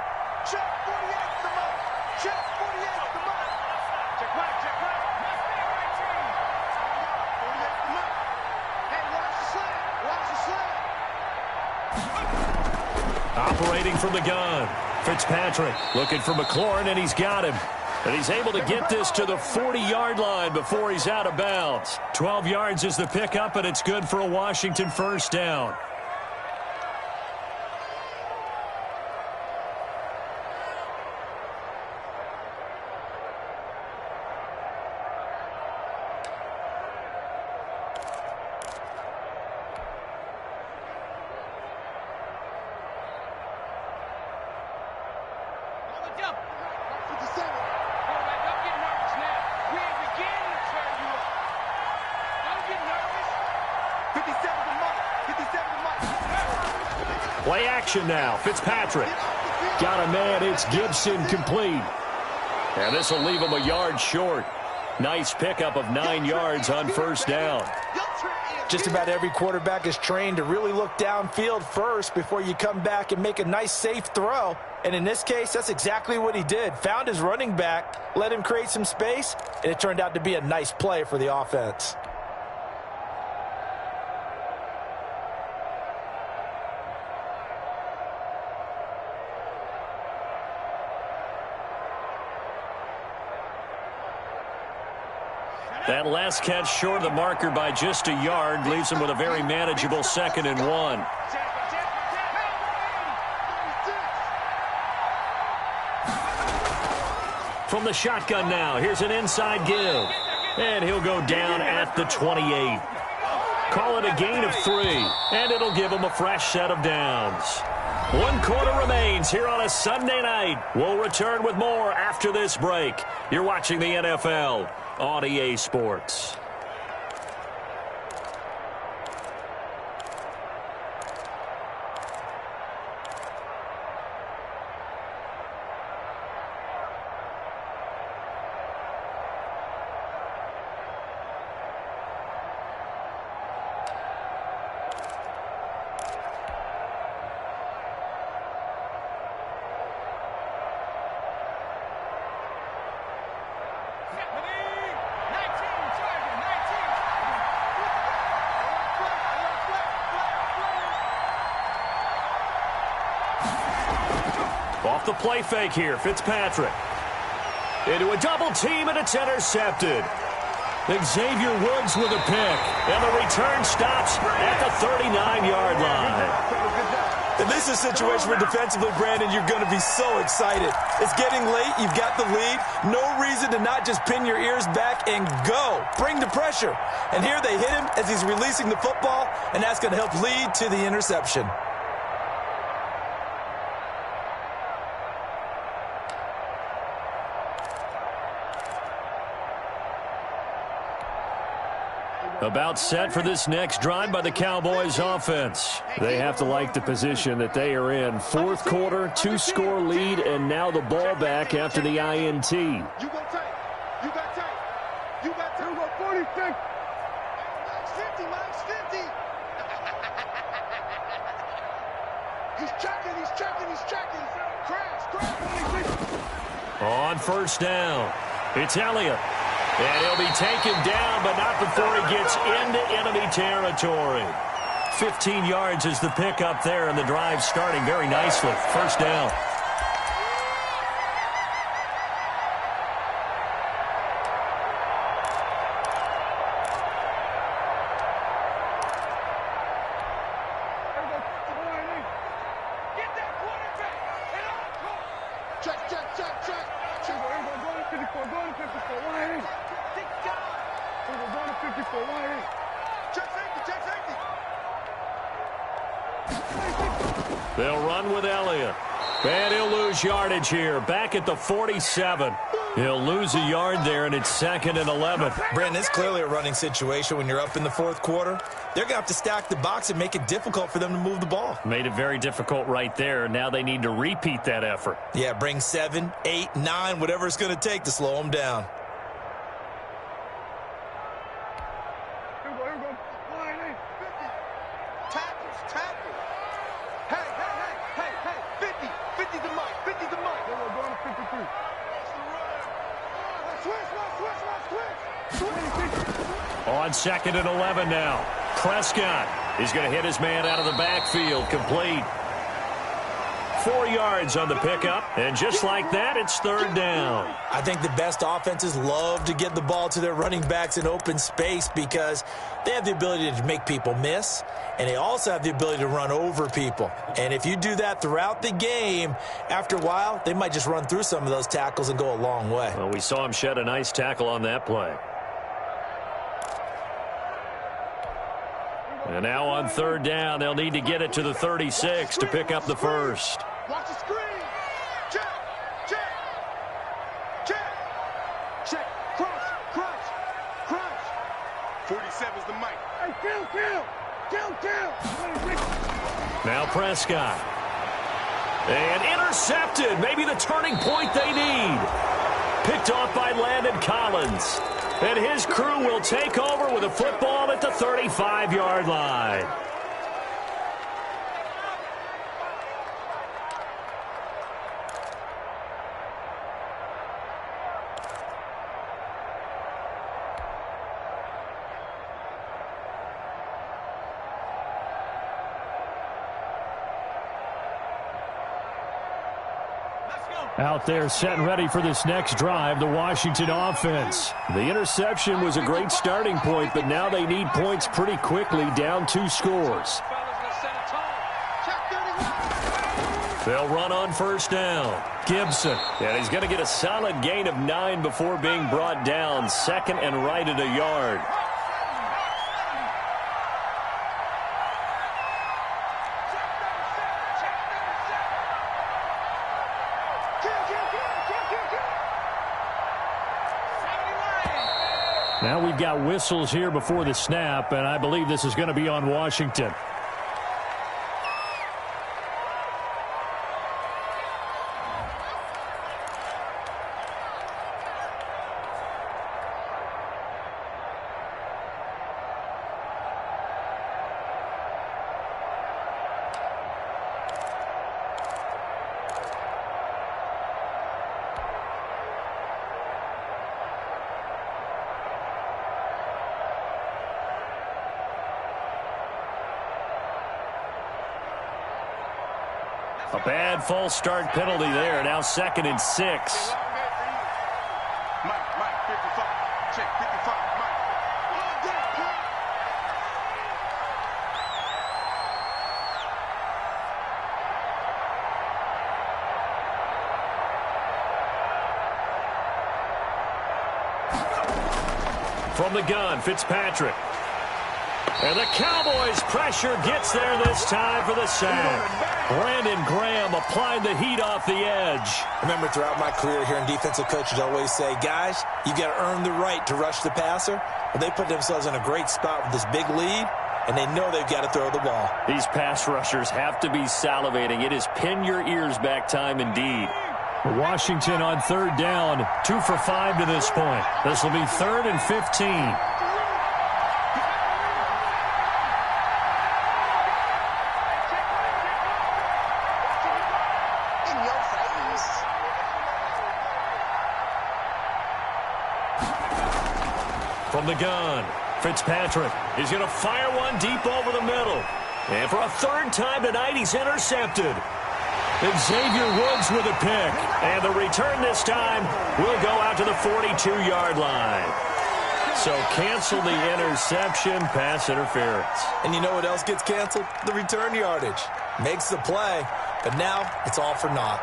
Operating from the gun. Fitzpatrick looking for McLaurin, and he's got him. And he's able to get this to the 40-yard line before he's out of bounds. 12 yards is the pickup, and it's good for a Washington first down. Play action now. Fitzpatrick. Got a man. It's Gibson complete. And this will leave him a yard short. Nice pickup of 9 yards on first down. Just about every quarterback is trained to really look downfield first before you come back and make a nice, safe throw. And in this case, that's exactly what he did. Found his running back, let him create some space, and it turned out to be a nice play for the offense. That last catch short of the marker by just a yard leaves him with a very manageable 2nd and 1. From the shotgun now, here's an inside give. And he'll go down at the 28. Call it a gain of 3, and it'll give him a fresh set of downs. 1 quarter remains here on a Sunday night. We'll return with more after this break. You're watching the NFL on EA Sports. Off the play fake here, Fitzpatrick. Into a double team, and it's intercepted. Xavier Woods with a pick, and the return stops at the 39-yard line. And this is a situation where defensively, Brandon, you're going to be so excited. It's getting late. You've got the lead. No reason to not just pin your ears back and go. Bring the pressure. And here they hit him as he's releasing the football, and that's going to help lead to the interception. About set for this next drive by the Cowboys offense. They have to like the position that they are in. 4th quarter, 2-score lead, and now the ball back after the INT. You go tight. You got tight. You got tight. You go 46. Max 50, Max 50. He's checking, he's checking, he's checking. Crash. On 1st down, it's Elliott. And he'll be taken down, but not before he gets into enemy territory. 15 yards is the pickup there, and the drive starting very nicely. 1st down. They'll run with Elliott. And he'll lose yardage here. Back at the 47. He'll lose a yard there, and it's 2nd and 11. Brandon, it's clearly a running situation when you're up in the 4th quarter. They're going to have to stack the box and make it difficult for them to move the ball. Made it very difficult right there. Now they need to repeat that effort. Yeah, bring 7, 8, 9, whatever it's going to take to slow them down. On 2nd and 11 now. Prescott is going to hit his man out of the backfield. Complete. 4 yards on the pickup. And just like that, it's 3rd down. I think the best offenses love to get the ball to their running backs in open space because they have the ability to make people miss, and they also have the ability to run over people. And if you do that throughout the game, after a while, they might just run through some of those tackles and go a long way. Well, we saw him shed a nice tackle on that play. And now on 3rd down, they'll need to get it to the 36 to pick up the 1st. Watch the screen. Check. Check. Check. Check. Crunch. 47's the mic. Hey, kill. Now Prescott. And intercepted. Maybe the turning point they need. Picked off by Landon Collins. And his crew will take over with a football at the 35-yard line. Out there set and ready for this next drive, the Washington offense. The interception was a great starting point, but now they need points pretty quickly, down 2 scores. They'll run on first down. Gibson. And he's going to get a solid gain of 9 before being brought down. 2nd and right at a yard. Now we've got whistles here before the snap, and I believe this is going to be on Washington. A bad false start penalty there. Now 2nd and 6. Mike, 55. Check 55. Mike. From the gun, Fitzpatrick. And the Cowboys pressure gets there this time for the sack. Brandon Graham applied the heat off the edge. Remember, throughout my career here in defensive coaches always say, guys, you got to earn the right to rush the passer. Well, they put themselves in a great spot with this big lead, and they know they've got to throw the ball. These pass rushers have to be salivating. It is pin your ears back time indeed. Washington on 3rd down, 2 for 5 to this point. This will be 3rd and 15. From the gun, Fitzpatrick is going to fire one deep over the middle. And for a 3rd time tonight, he's intercepted. Xavier Woods with a pick. And the return this time will go out to the 42-yard line. So cancel the interception, pass interference. And you know what else gets canceled? The return yardage. Makes the play, but now it's all for naught.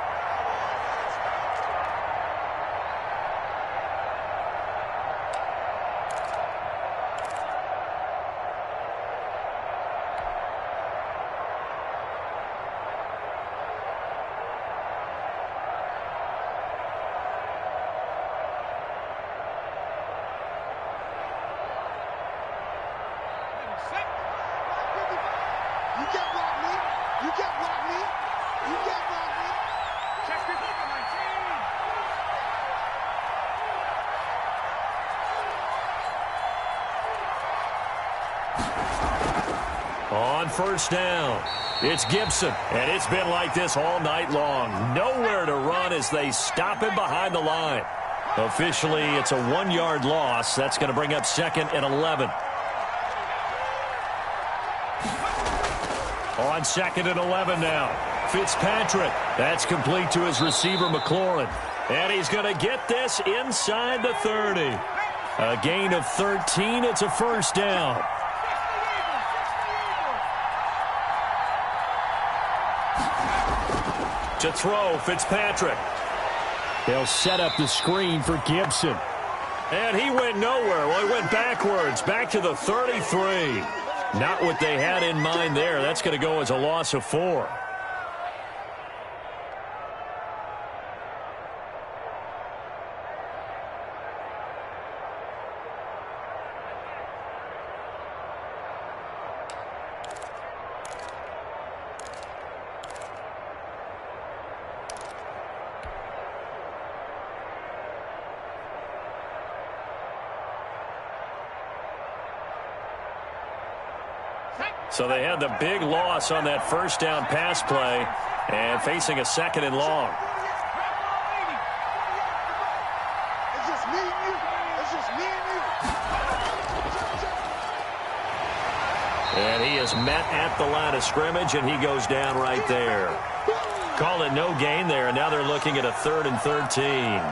On first down, it's Gibson, and it's been like this all night long. Nowhere to run as they stop him behind the line. Officially, it's a 1-yard loss. That's going to bring up 2nd and 11. On 2nd and 11 now, Fitzpatrick. That's complete to his receiver, McLaurin. And he's going to get this inside the 30. A gain of 13. It's a 1st down. To throw, Fitzpatrick. They'll set up the screen for Gibson. And he went nowhere. Well, he went backwards, back to the 33. Not what they had in mind there. That's going to go as a loss of 4. So they had the big loss on that first down pass play and facing a 2nd and long. It's just me and you. It's just me and you. And he is met at the line of scrimmage, and he goes down right there. Call it no gain there, and now they're looking at a 3rd and 13.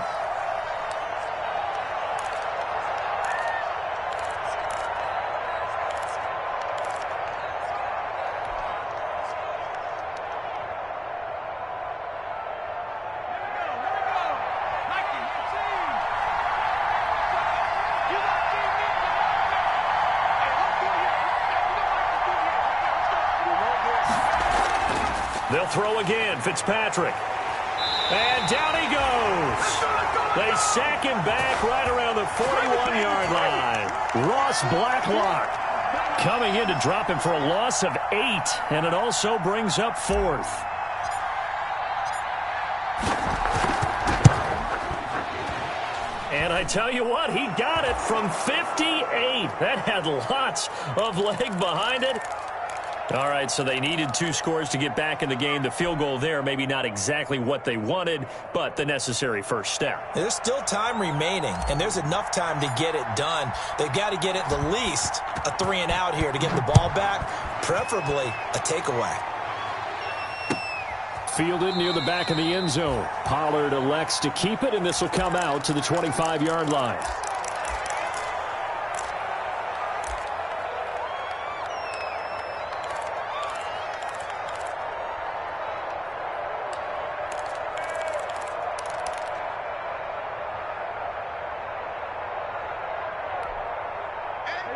They'll throw again, Fitzpatrick. And down he goes. They sack him back right around the 41-yard line. Ross Blacklock coming in to drop him for a loss of 8, and it also brings up 4th. And I tell you what, he got it from 58. That had lots of leg behind it. All right, so they needed 2 scores to get back in the game. The field goal there, maybe not exactly what they wanted, but the necessary first step. There's still time remaining, and there's enough time to get it done. They've got to get at the least a 3 and out here to get the ball back, preferably a takeaway. Fielded near the back of the end zone. Pollard elects to keep it, and this will come out to the 25-yard line.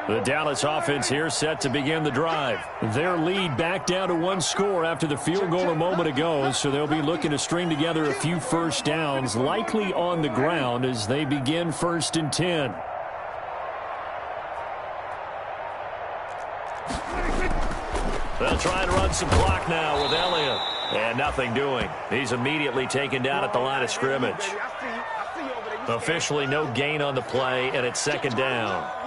The Dallas offense here set to begin the drive. Their lead back down to 1 score after the field goal a moment ago, so they'll be looking to string together a few first downs, likely on the ground as they begin 1st and 10. They'll try and run some clock now with Elliott. And nothing doing. He's immediately taken down at the line of scrimmage. Officially no gain on the play, and it's 2nd down.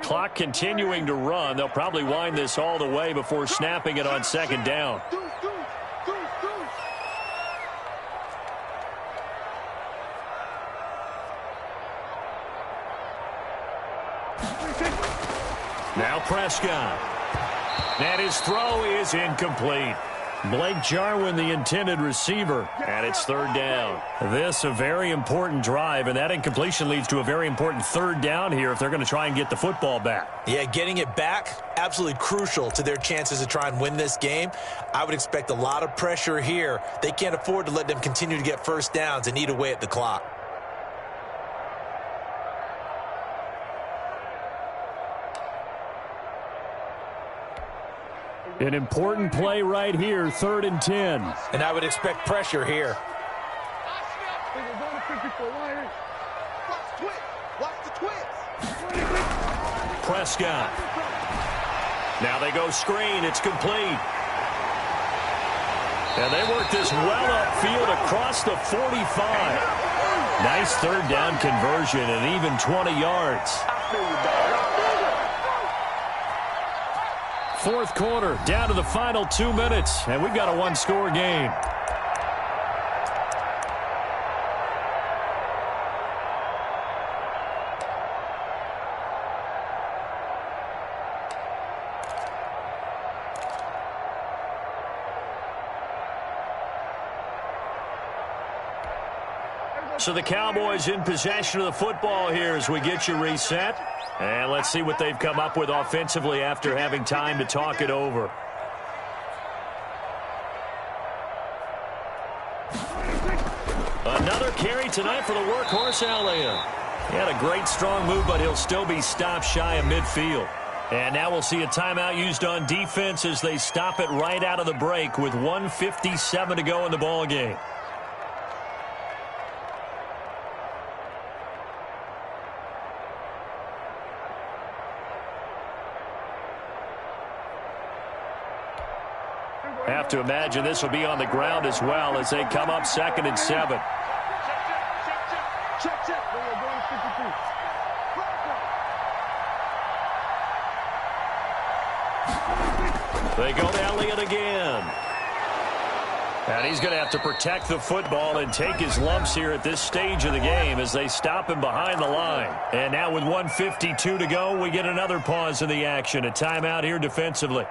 Clock continuing to run. They'll probably wind this all the way before snapping it on 2nd down. Now Prescott. And his throw is incomplete. Blake Jarwin, the intended receiver, and it's 3rd down. This a very important drive, and that incompletion leads to a very important 3rd down here if they're going to try and get the football back. Yeah, getting it back, absolutely crucial to their chances to try and win this game. I would expect a lot of pressure here. They can't afford to let them continue to get first downs and eat away at the clock. An important play right here, 3rd and 10. And I would expect pressure here. Prescott. Now they go screen. It's complete. And they work this well upfield across the 45. Nice 3rd down conversion and even 20 yards. 4th quarter, down to the final 2 minutes, and we've got a 1-score game. So the Cowboys in possession of the football here as we get you reset. And let's see what they've come up with offensively after having time to talk it over. Another carry tonight for the workhorse Elliott. He had a great strong move, but he'll still be stopped shy of midfield. And now we'll see a timeout used on defense as they stop it right out of the break with 1:57 to go in the ball game. Have to imagine this will be on the ground as well as they come up 2nd and 7. They go to Elliott again. And he's going to have to protect the football and take his lumps here at this stage of the game as they stop him behind the line. And now with 1:52 to go, we get another pause in the action. A timeout here defensively.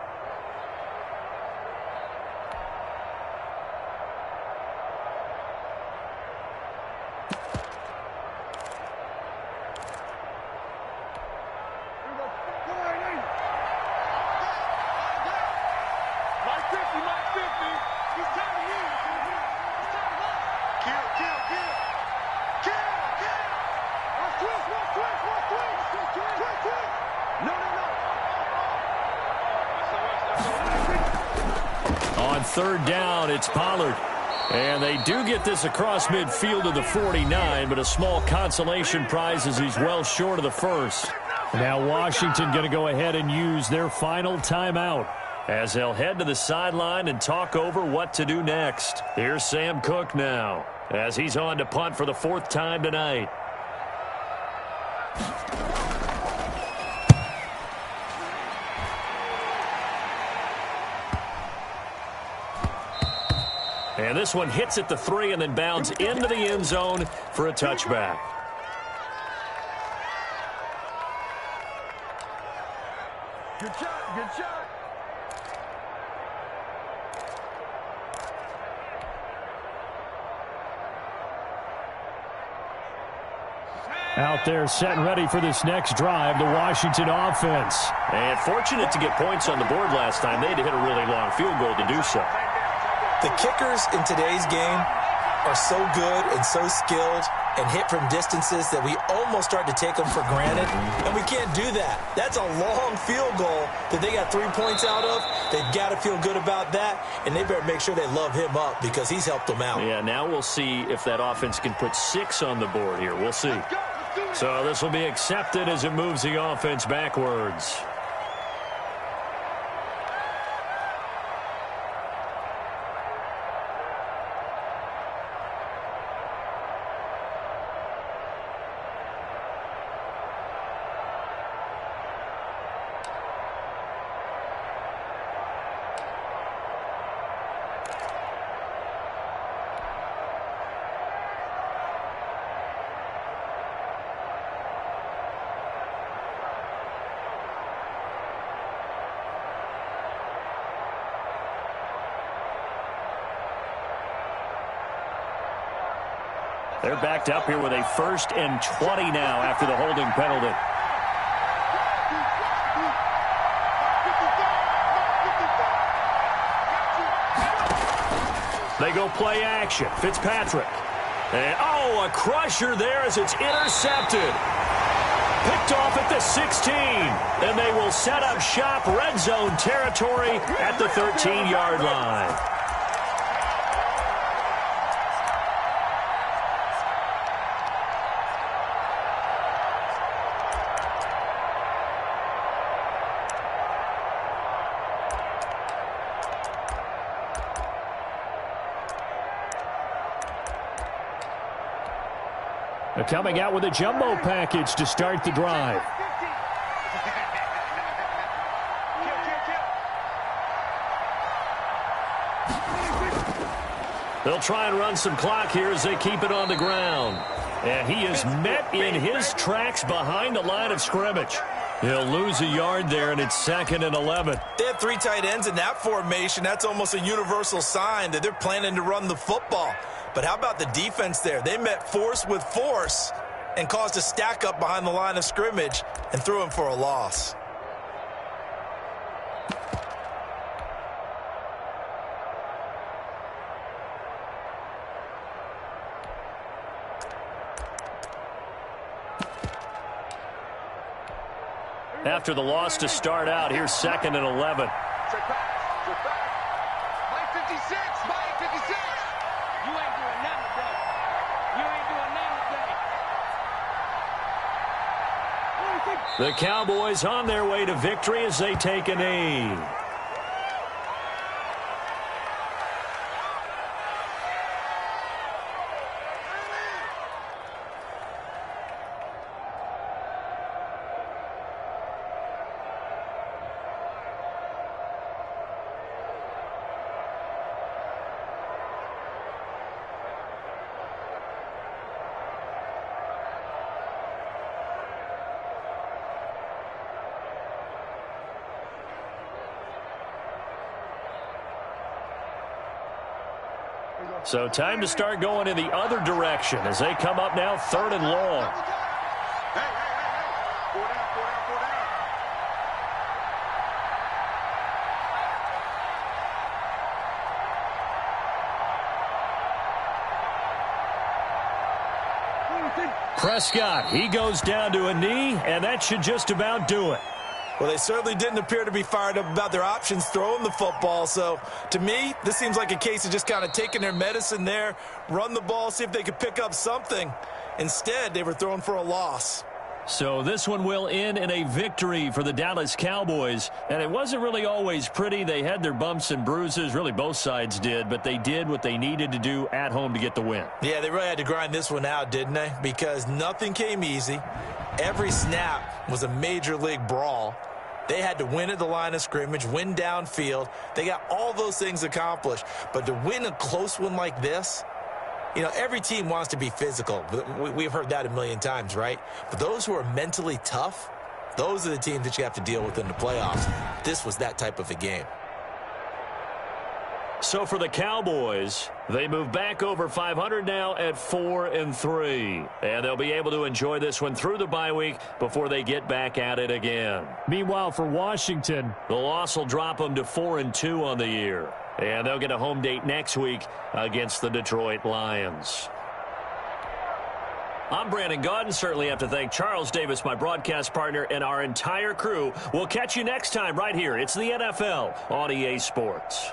On third down, it's Pollard. And they do get this across midfield to the 49, but a small consolation prize as he's well short of the first. Now Washington going to go ahead and use their final timeout as they'll head to the sideline and talk over what to do next. Here's Sam Cook now as he's on to punt for the fourth time tonight. And this one hits at the 3 and then bounds into the end zone for a touchback. Good shot, good shot. Out there set and ready for this next drive, the Washington offense. And fortunate to get points on the board last time. They had to hit a really long field goal to do so. The kickers in today's game are so good and so skilled and hit from distances that we almost start to take them for granted, and we can't do that. That's a long field goal that they got 3 points out of. They've got to feel good about that, and they better make sure they love him up because he's helped them out. Yeah, now we'll see if that offense can put 6 on the board here. We'll see. So this will be accepted as it moves the offense backwards. They're backed up here with a 1st and 20 now after the holding penalty. They go play action. Fitzpatrick. And, a crusher there as it's intercepted. Picked off at the 16. And they will set up shop red zone territory at the 13-yard line. They're coming out with a jumbo package to start the drive. They'll try and run some clock here as they keep it on the ground. And he is met in his tracks behind the line of scrimmage. He'll lose a yard there, and it's 2nd and 11. They have 3 tight ends in that formation. That's almost a universal sign that they're planning to run the football. But how about the defense there? They met force with force and caused a stack up behind the line of scrimmage and threw him for a loss. After the loss to start out, here's 2nd and 11. Check back. Mike 56. Mike 56. You ain't doing nothing today. You ain't doing nothing today. The Cowboys on their way to victory as they take a knee. So time to start going in the other direction as they come up now 3rd and long. Hey, 4 down, 4 down, 4 down. Prescott, he goes down to a knee, and that should just about do it. Well, they certainly didn't appear to be fired up about their options throwing the football. So, to me, this seems like a case of just kind of taking their medicine there, run the ball, see if they could pick up something. Instead, they were throwing for a loss. So this one will end in a victory for the Dallas Cowboys. And it wasn't really always pretty. They had their bumps and bruises. Really, both sides did. But they did what they needed to do at home to get the win. Yeah, they really had to grind this one out, didn't they? Because nothing came easy. Every snap was a major league brawl. They had to win at the line of scrimmage, win downfield. They got all those things accomplished. But to win a close one like this, you know, every team wants to be physical. We've heard that a million times, right? But those who are mentally tough, those are the teams that you have to deal with in the playoffs. This was that type of a game. So for the Cowboys, they move back over 500 now at 4-3. And they'll be able to enjoy this one through the bye week before they get back at it again. Meanwhile, for Washington, the loss will drop them to 4-2 on the year. And they'll get a home date next week against the Detroit Lions. I'm Brandon Gaudin. Certainly have to thank Charles Davis, my broadcast partner, and our entire crew. We'll catch you next time right here. It's the NFL on EA Sports.